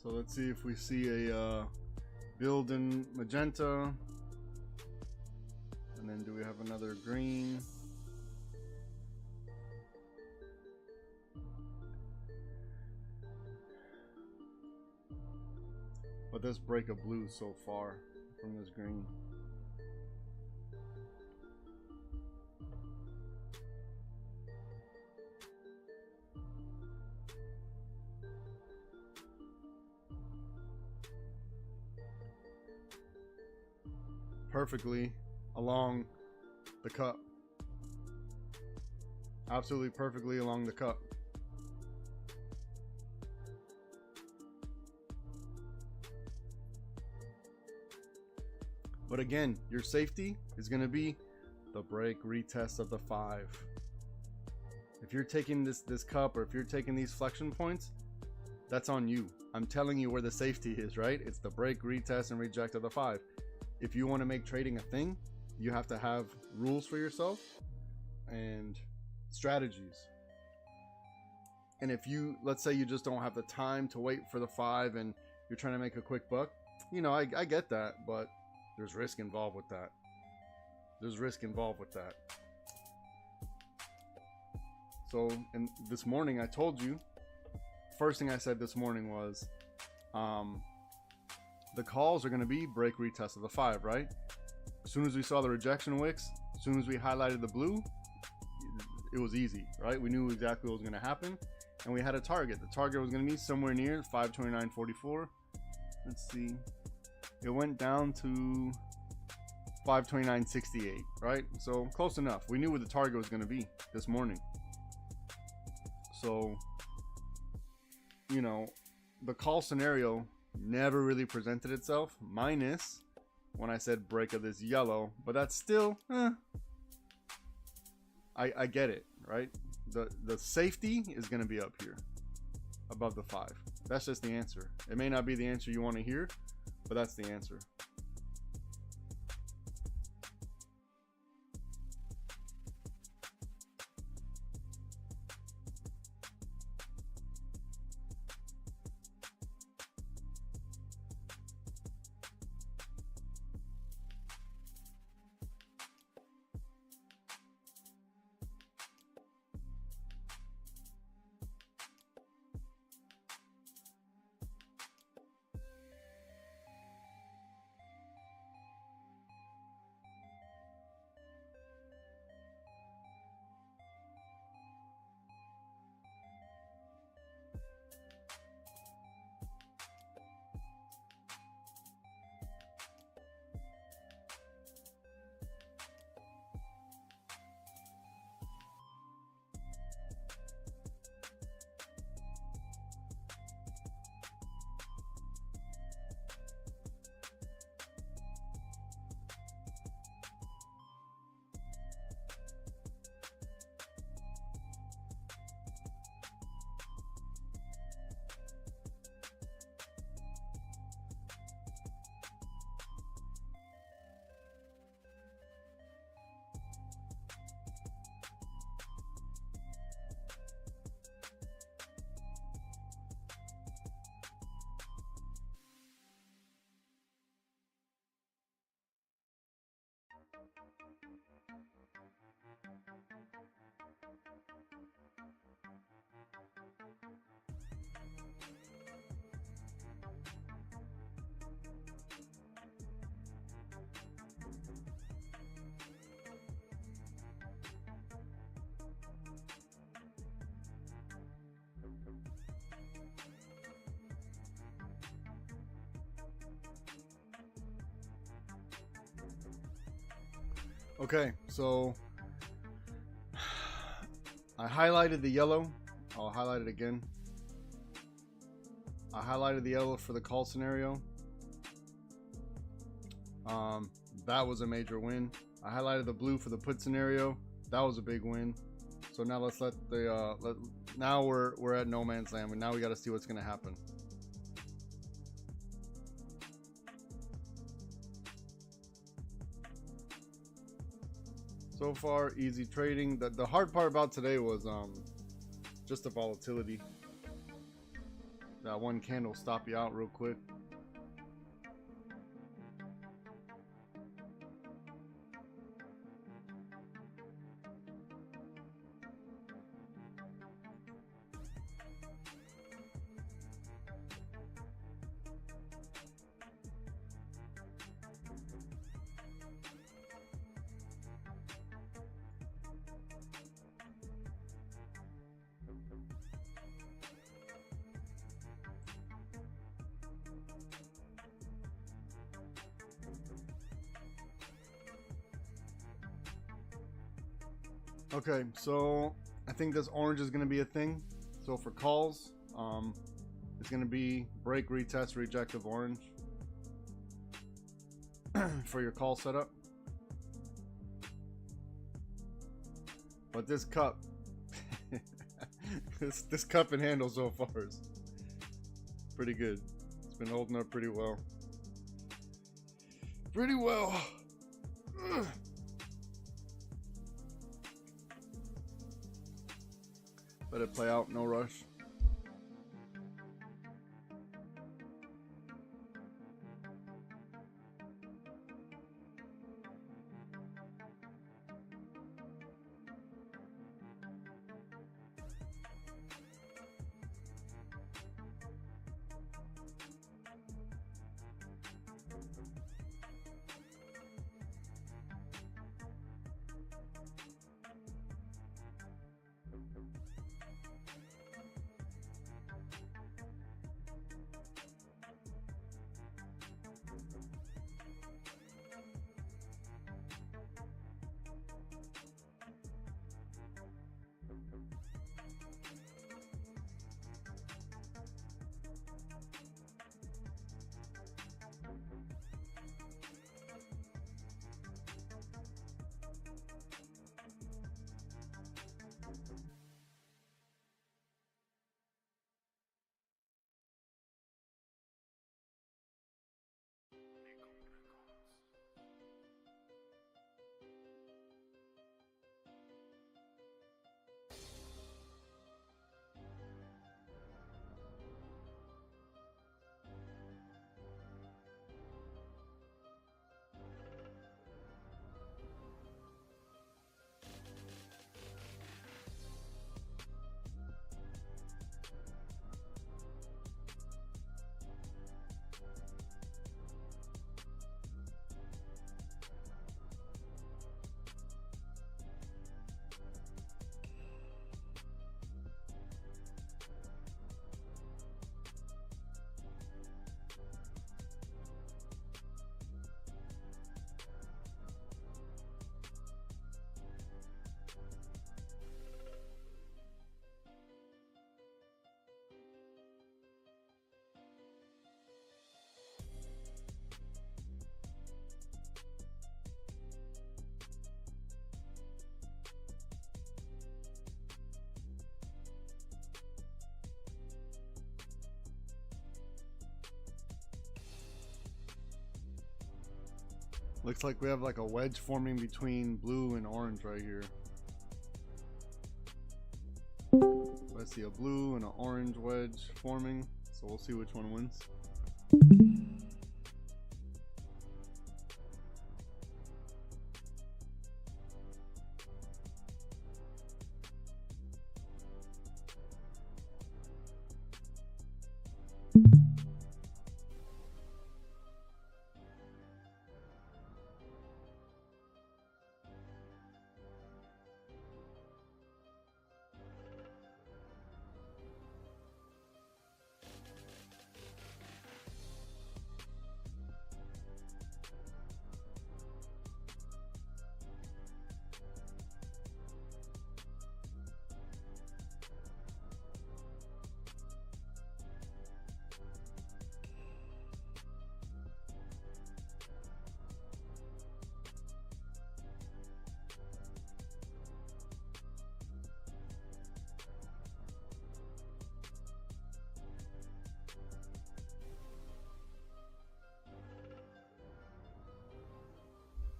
So let's see if we see a build in magenta. And then do we have another green? But this break of blue so far from this green. Perfectly along the cup. Absolutely perfectly along the cup. But again, your safety is going to be the break retest of the 5. If you're taking this cup, or if you're taking these flexion points, that's on you. I'm telling you where the safety is, right? It's the break, retest, and reject of the 5. If you want to make trading a thing, you have to have rules for yourself and strategies. And if you, let's say you just don't have the time to wait for the 5 and you're trying to make a quick buck, you know, I get that, but there's risk involved with that. There's risk involved with that. So, and this morning I told you, first thing I said this morning was, the calls are going to be break retest of the 5, right? As soon as we saw the rejection wicks, as soon as we highlighted the blue, it was easy, right? We knew exactly what was going to happen, and we had a target. The target was going to be somewhere near 529.44. Let's see. It went down to 529.68, right? So close enough. We knew what the target was going to be this morning. So, you know, the call scenario never really presented itself, minus when I said break of this yellow, but that's still, I get it, right? The safety is going to be up here above the 5. That's just the answer. It may not be the answer you want to hear, but that's the answer. Okay, so I highlighted the yellow. I'll highlight it again. I highlighted the yellow for the call scenario. That was a major win. I highlighted the blue for the put scenario. That was a big win. So now let's let the now we're at no man's land, and now we got to see what's gonna happen. So far, easy trading. The hard part about today was just the volatility. That one candle stop you out real quick. Okay, so I think this orange is going to be a thing. So for calls, it's going to be break, retest, reject of orange for your call setup. But this cup, this cup and handle so far is pretty good. It's been holding up pretty well. Pretty well. Ugh. Let it play out, no rush. Looks like we have like a wedge forming between blue and orange right here. I see a blue and an orange wedge forming, so we'll see which one wins.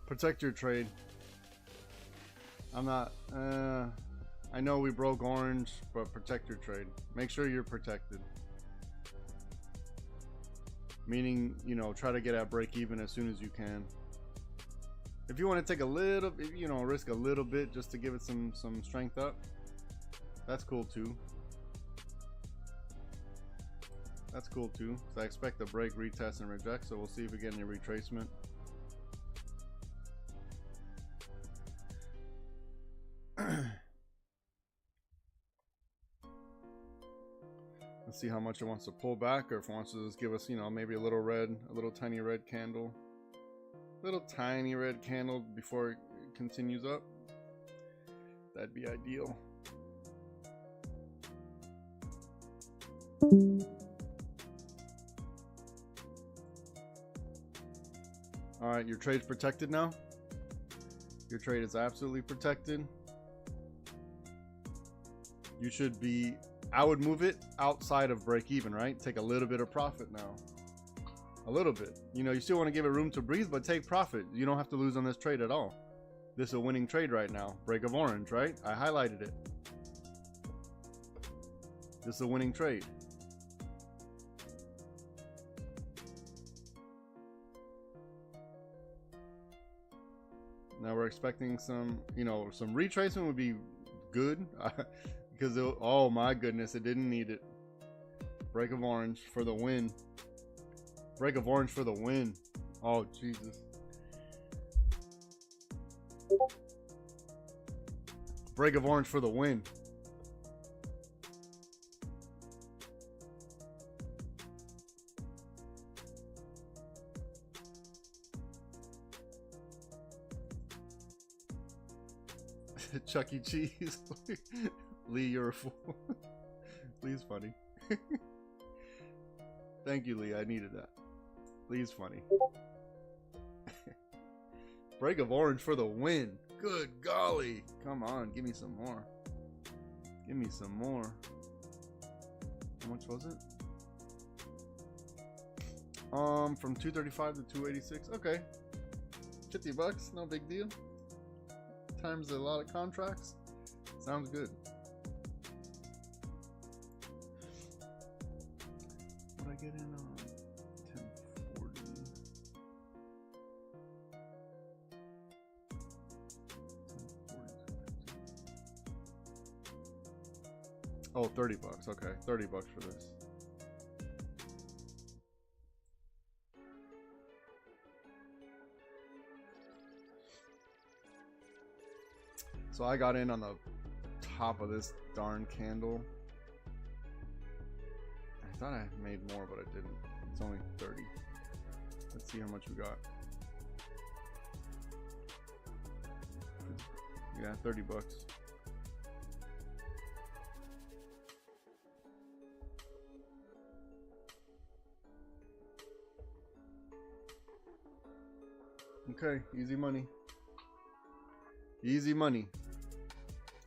Protect your trade. I'm not, I know we broke orange, but protect your trade. Make sure you're protected. Meaning, you know, try to get at break even as soon as you can. If you want to take a little, you know, risk a little bit just to give it some strength up, that's cool too. That's cool too. So I expect a break, retest, and reject. So we'll see if we get any retracement. Let's see how much it wants to pull back, or if it wants to just give us, you know, maybe a little red, a little tiny red candle. Little tiny red candle before it continues up. That'd be ideal. All right, your trade's protected now. Your trade is absolutely protected. You should be, I would move it outside of break even, right? Take a little bit of profit now. A little bit. You know, you still want to give it room to breathe, but take profit. You don't have to lose on this trade at all. This is a winning trade right now. Break of orange, right? I highlighted it. This is a winning trade. Now we're expecting some, you know, some retracement would be good because oh my goodness, it didn't need it. Break of orange for the win. Break of orange for the win. Oh Jesus. Break of orange for the win. Chuck E. Cheese. Lee, you're a fool. Lee's funny. Thank you, Lee. I needed that. Lee's funny. Break of orange for the win. Good golly. Come on, give me some more. Give me some more. How much was it? From 235 to 286. Okay. 50 bucks, no big deal. Times a lot of contracts. Sounds good. What I get in on 1040? Oh, 30 bucks. Okay, 30 bucks for this. So I got in on the top of this darn candle. I thought I made more, but I didn't. It's only 30. Let's see how much we got. Yeah, 30 bucks. Okay, easy money. Easy money.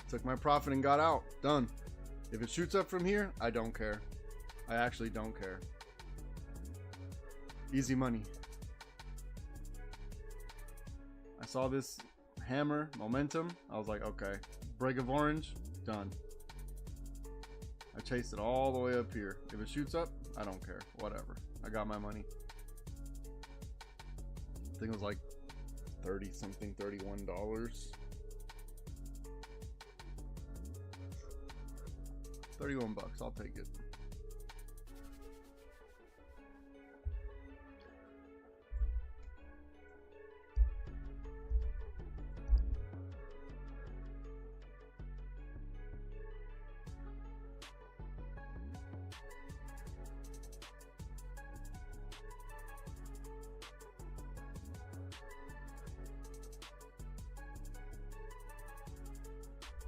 Took my profit and got out. Done. If it shoots up from here, I don't care. I actually don't care. Easy money. I saw this hammer momentum. I was like, okay. Break of orange. Done. I chased it all the way up here. If it shoots up, I don't care. Whatever. I got my money. I think it was like 30 something, $31. 31 bucks, I'll take it.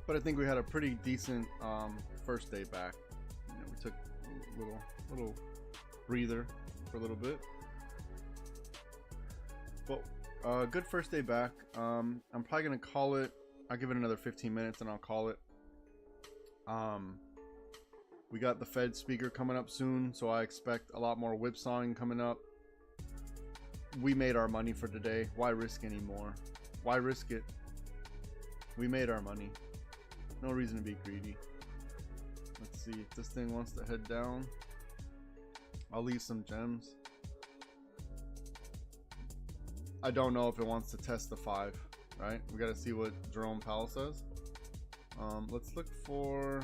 But I think we had a pretty decent first day back. You know, we took a little breather for a little bit, but good first day back. I'm probably gonna call it. I'll give it another 15 minutes and I'll call it. We got the Fed speaker coming up soon, so I expect a lot more whipsawing coming up. we made our money for today. Why risk anymore? Why risk it? We made our money. No reason to be greedy. Let's see if this thing wants to head down. I'll leave some gems. I don't know if it wants to test the 5, right? We got to see what Jerome Powell says. Let's look for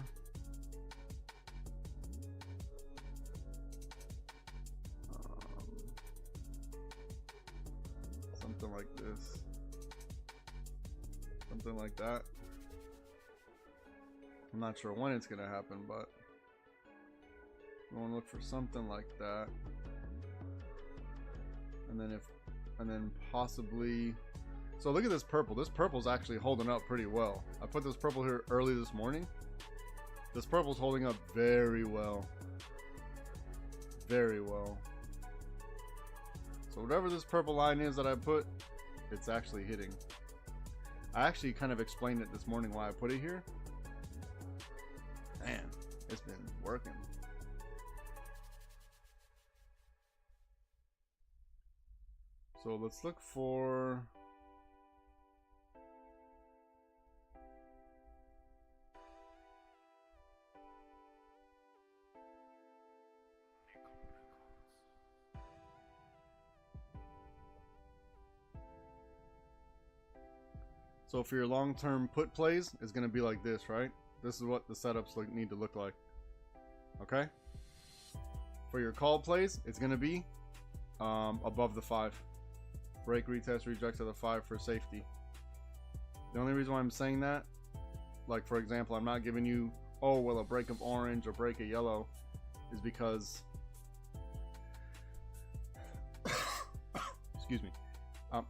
something like this, something like that. I'm not sure when it's gonna happen, but we want to look for something like that, and then possibly. So look at this purple. This purple's actually holding up pretty well. I put this purple here early this morning. This purple's holding up very well. Very well. So whatever this purple line is that I put, it's actually hitting. I actually kind of explained it this morning why I put it here. Man, it's been working. So let's look for so for your long-term put plays, it's going to be like this, right? This is what the setups need to look like. Okay? For your call plays, it's going to be above the 5. Break, retest, reject to the 5 for safety. The only reason why I'm saying that, like for example, I'm not giving you, oh, well, a break of orange or break of yellow, is because, excuse me,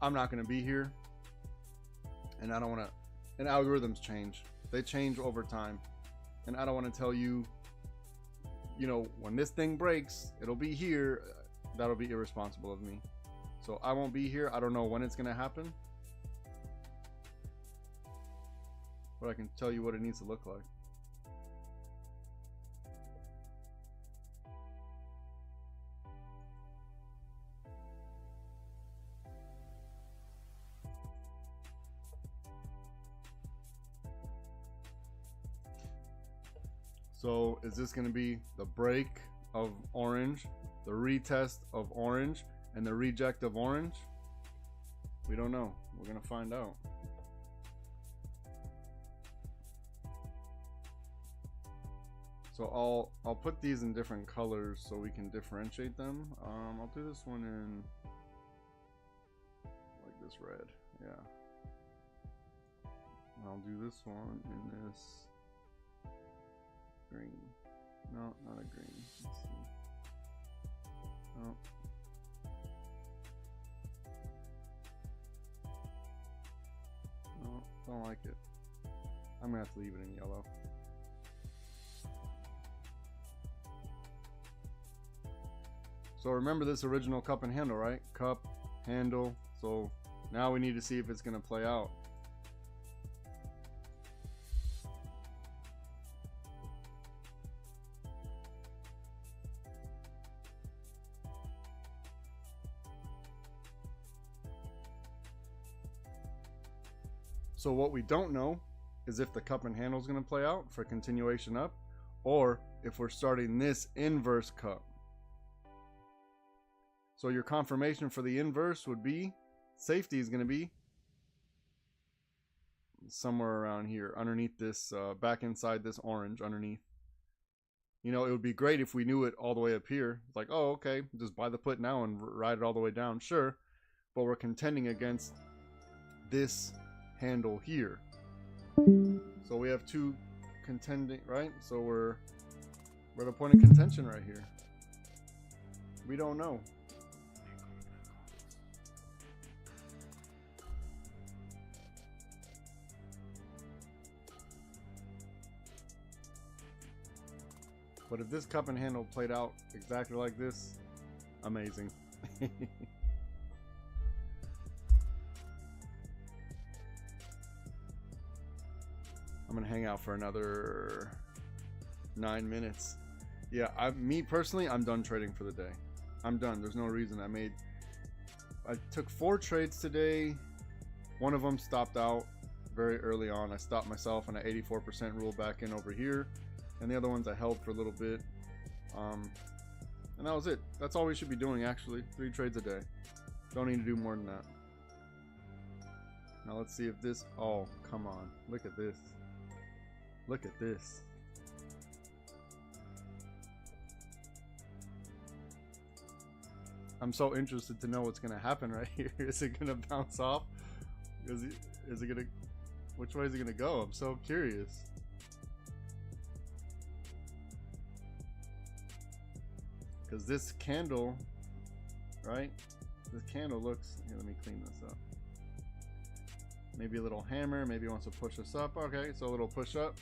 I'm not going to be here. And I don't want to, and algorithms change. They change over time. And I don't want to tell you, you know, when this thing breaks, it'll be here. That'll be irresponsible of me. So I won't be here. I don't know when it's going to happen. But I can tell you what it needs to look like. So is this going to be the break of orange, the retest of orange, and the reject of orange? We don't know. We're going to find out. So I'll put these in different colors so we can differentiate them. I'll do this one in like this red. Yeah. I'll do this one in this green. No, not a green. Let's see. Oh. No, don't like it. I'm gonna have to leave it in yellow. So remember this original cup and handle, right? Cup, handle. So now we need to see if it's gonna play out. So what we don't know is if the cup and handle is going to play out for continuation up, or if we're starting this inverse cup. So your confirmation for the inverse would be, safety is going to be somewhere around here, underneath this, back inside this orange underneath. You know, it would be great if we knew it all the way up here. It's like, oh, okay, just buy the put now and ride it all the way down. Sure, but we're contending against this handle here. So we have two contending, right? So we're at a point of contention right here. We don't know. But if this cup and handle played out exactly like this, amazing. I'm gonna hang out for another 9 minutes. Yeah, me personally, I'm done trading for the day. I'm done. There's no reason. I made I took 4 trades today. One of them stopped out very early on. I stopped myself and an 84% rule back in over here, and the other ones I held for a little bit, and that was it. That's all we should be doing, actually. 3 trades a day. Don't need to do more than that. Now let's see if this, oh come on, look at this, look at this. I'm so interested to know what's gonna happen right here. Is it gonna bounce off? Is it gonna, which way is it gonna go? I'm so curious. Because this candle, right? This candle looks, here, let me clean this up. Maybe a little hammer, maybe he wants to push us up. Okay, so a little push up.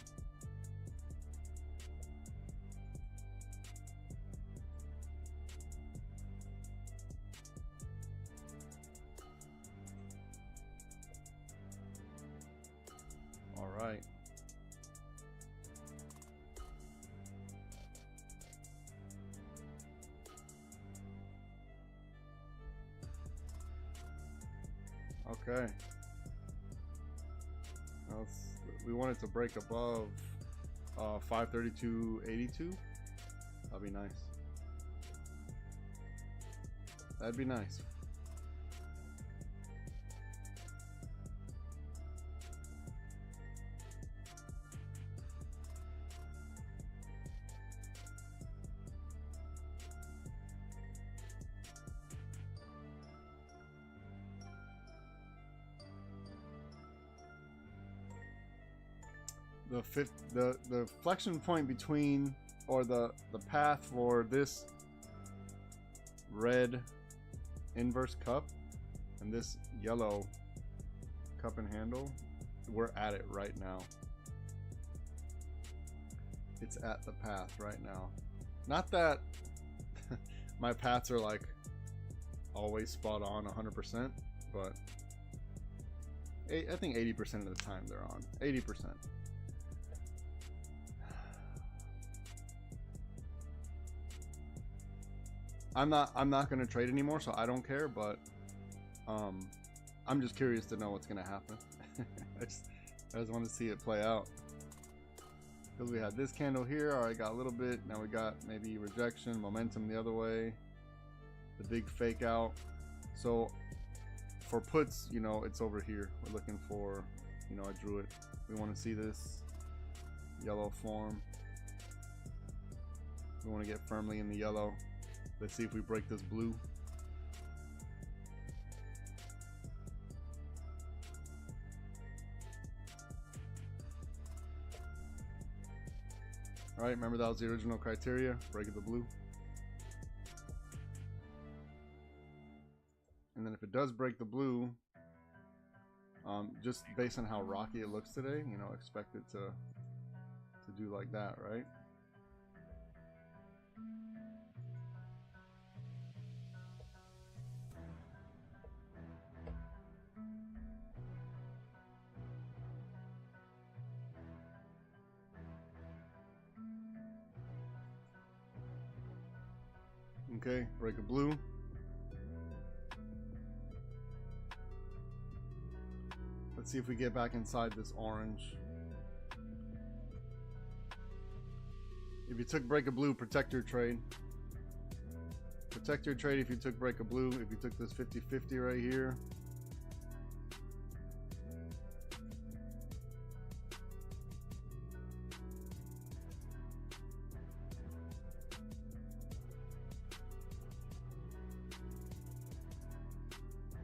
All right. Okay. We want it to break above 532.82. That'd be nice. That'd be nice. The flexion point between, or the path for this red inverse cup and this yellow cup and handle, we're at it right now. It's at the path right now. Not that my paths are like always spot on 100%, but I think 80% of the time they're on. 80%. I'm not gonna trade anymore, so I don't care, but I'm just curious to know what's gonna happen. I just want to see it play out. Because we had this candle here, alright, got a little bit, now we got maybe rejection, momentum the other way, the big fake out. So for puts, you know, it's over here. We're looking for, you know, I drew it. We want to see this yellow form. We want to get firmly in the yellow. Let's see if we break this blue. All right, remember that was the original criteria, break the blue. And then if it does break the blue, just based on how rocky it looks today, you know, expect it to do like that, right? Okay, break a blue. Let's see if we get back inside this orange. If you took break a blue, protect your trade. Protect your trade if you took break a blue. If you took this 50-50 right here.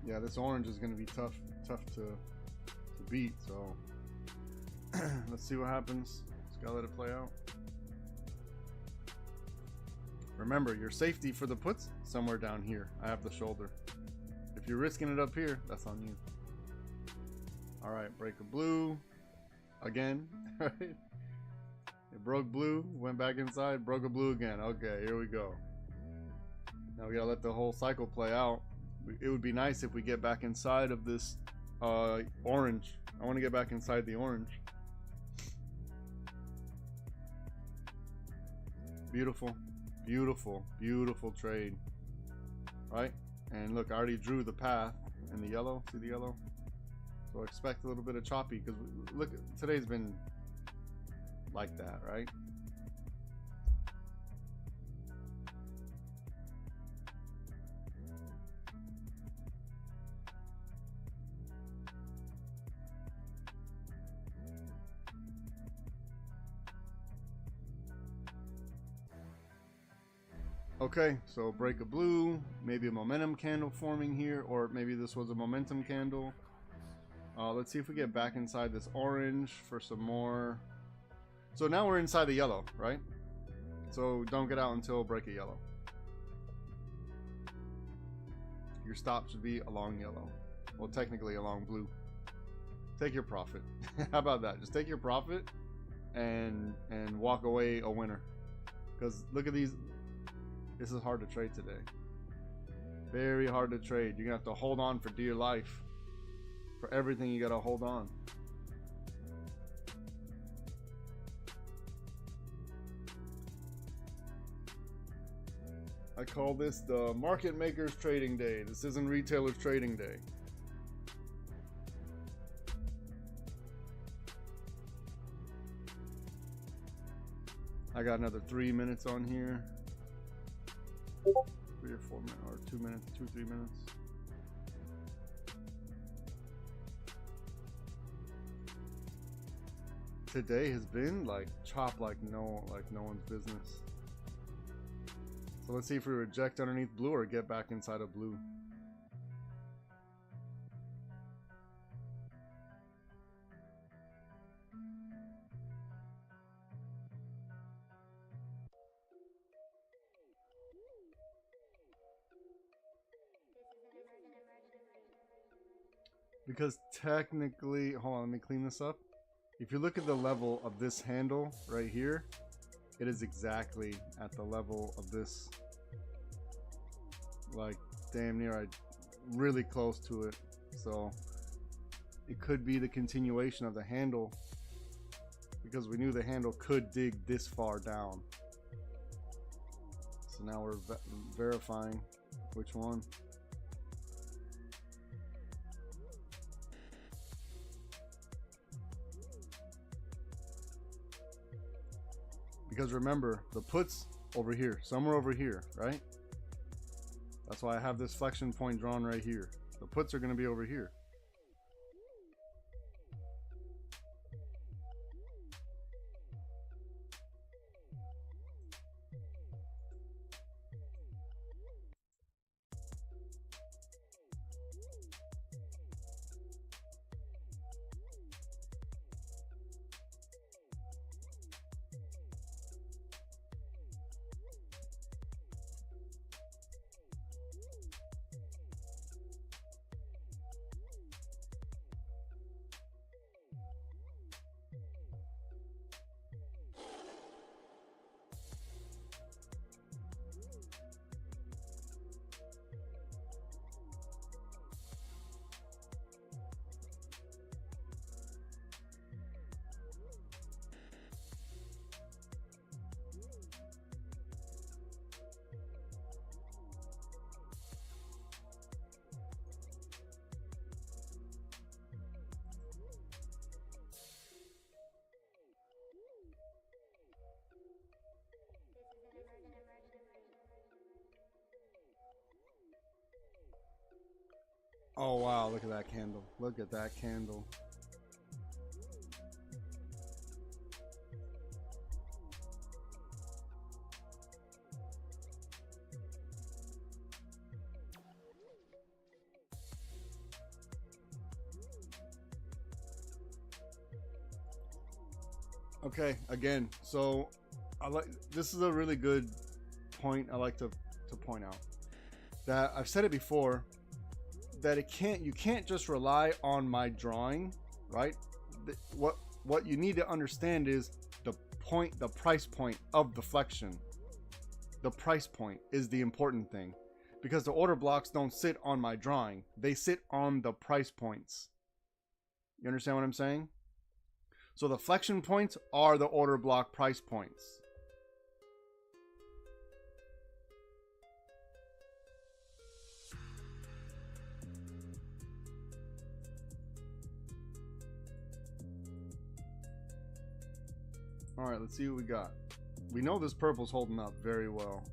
Yeah, this orange is going to be tough to beat, so let's see what happens. Just gotta let it play out. Remember, your safety for the puts somewhere down here. I have the shoulder. If you're risking it up here, that's on you. All right, break a blue again. Right, it broke blue, went back inside, broke a blue again. Okay, here we go. Now we gotta let the whole cycle play out. It would be nice if we get back inside of this orange. I want to get back inside the orange. Beautiful, beautiful, beautiful trade, right? And look, I already drew the path in the yellow. See the yellow? So expect a little bit of choppy, because look, today's been like that, right? Okay, so break a blue, maybe a momentum candle forming here, or maybe this was a momentum candle. Let's see if we get back inside this orange for some more. So now we're inside the yellow, right? So don't get out until break a yellow. Your stop should be along yellow. Well, technically along blue. Take your profit. How about that? Just take your profit and walk away a winner. Because look at these. This is hard to trade today. Very hard to trade. You're gonna have to hold on for dear life. For everything, you gotta hold on. I call this the market makers trading day. This isn't retailers trading day. I got another 3 minutes on here. 3 or 4 minutes, or 2 minutes, 2 or 3 minutes. Today has been like chopped like no one's business. So let's see if we reject underneath blue or get back inside of blue. Because technically, hold on, let me clean this up. If you look at the level of this handle right here, it is exactly at the level of this, like damn near, really close to it. So it could be the continuation of the handle, because we knew the handle could dig this far down. So now we're verifying which one. Because remember, the puts over here, somewhere over here, right? That's why I have this flexion point drawn right here. The puts are going to be over here. Oh wow, look at that candle. Look at that candle. Okay, again, so this is a really good point I like to point out. That I've said it before, that you can't just rely on my drawing, right? What you need to understand is the price point of the flexion. The price point is the important thing, because the order blocks don't sit on my drawing, they sit on the price points. You understand what I'm saying? So the flexion points are the order block price points. All right, let's see what we got. We know this purple's holding up very well.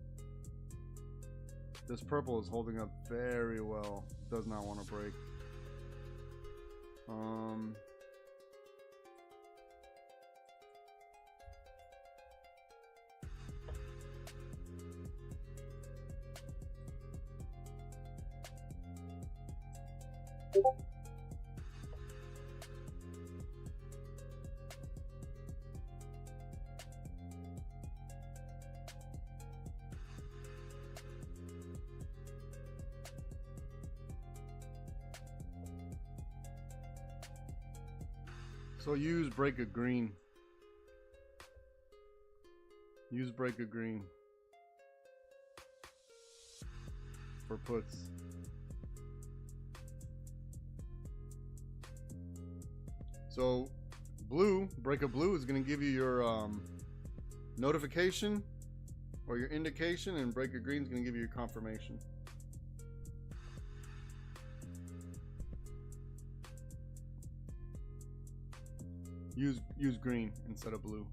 This purple is holding up very well. Does not want to break. So use break a green. Use break a green for puts. So blue, break a blue is going to give you your notification or your indication, and break a green is going to give you your confirmation. Use green instead of blue.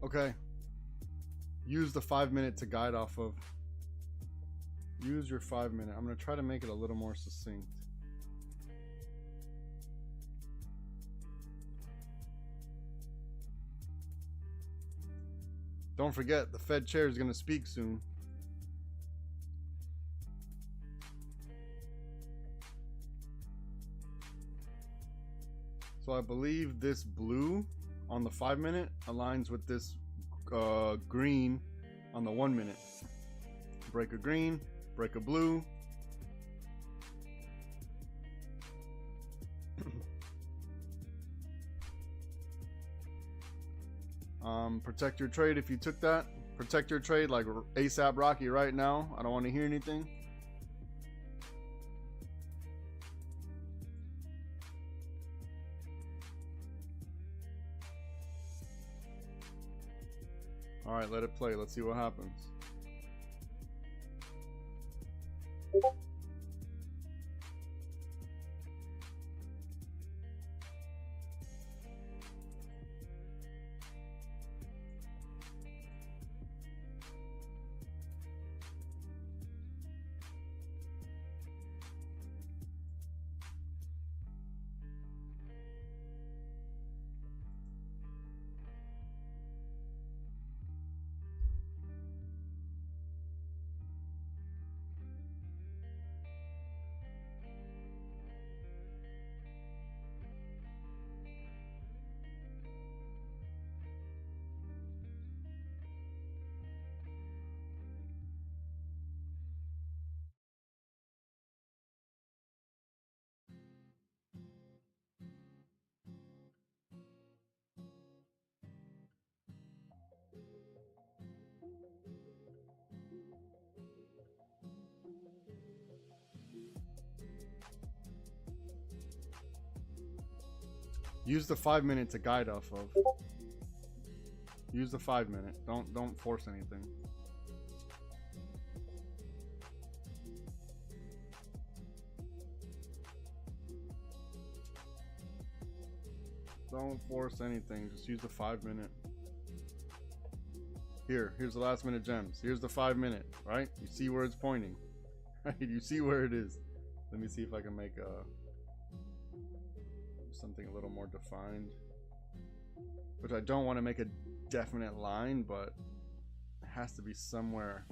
Okay. Use the 5 minute to guide off of. Use your 5 minute. I'm going to try to make it a little more succinct. Don't forget, the Fed chair is going to speak soon. So I believe this blue on the 5 minute aligns with this green on the 1 minute. Break a green, break a blue. Protect your trade if you took that. Protect your trade like ASAP Rocky right now. I don't want to hear anything. All right, let it play. Let's see what happens. Use the 5 minute to guide off of. Use the 5 minute. Don't force anything. Don't force anything. Just use the 5 minute. Here's the last minute gems. Here's the 5 minute, right? You see where it's pointing. Right? You see where it is. Let me see if I can make something a little more defined. Which I don't want to make a definite line, but it has to be somewhere.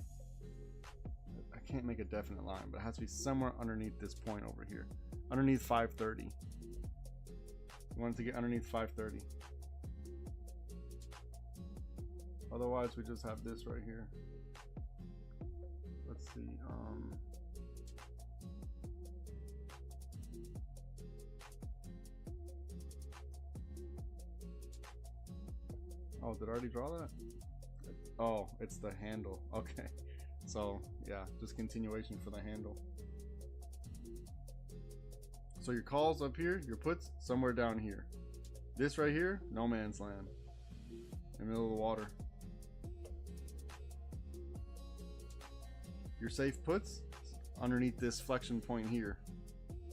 I can't make a definite line, but it has to be somewhere underneath this point over here. Underneath 530. You want it to get underneath 530. Otherwise, we just have this right here. Let's see. Oh, did I already draw that? Oh, it's the handle. Okay. So, yeah, just continuation for the handle. So your calls up here, your puts somewhere down here. This right here, no man's land. In the middle of the water. Your safe puts underneath this flexion point here.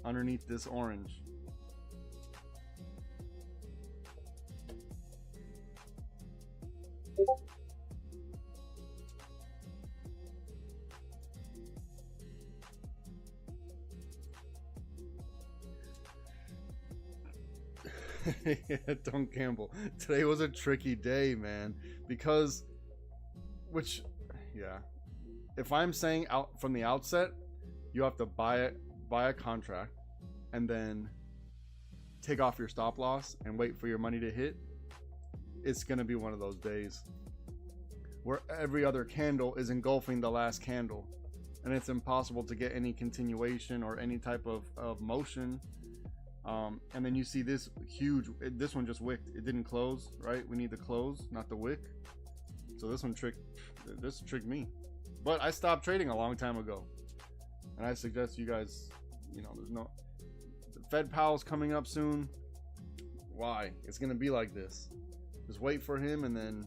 Underneath this orange. Don't gamble. Today was a tricky day, man, because if I'm saying out from the outset you have to buy a contract and then take off your stop loss and wait for your money to hit, it's gonna be one of those days where every other candle is engulfing the last candle and it's impossible to get any continuation or any type of motion. And then you see this huge, this one just wicked. It didn't close, right? We need the close, not the wick. So this tricked me. But I stopped trading a long time ago. And I suggest you guys, there's no, the Fed Powell's coming up soon. Why? It's going to be like this. Just wait for him and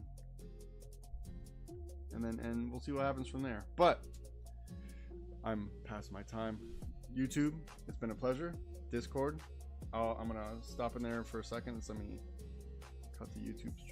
we'll see what happens from there. But I'm past my time. YouTube, it's been a pleasure. Discord, I'm gonna stop in there for a second. Let me cut the YouTube stream.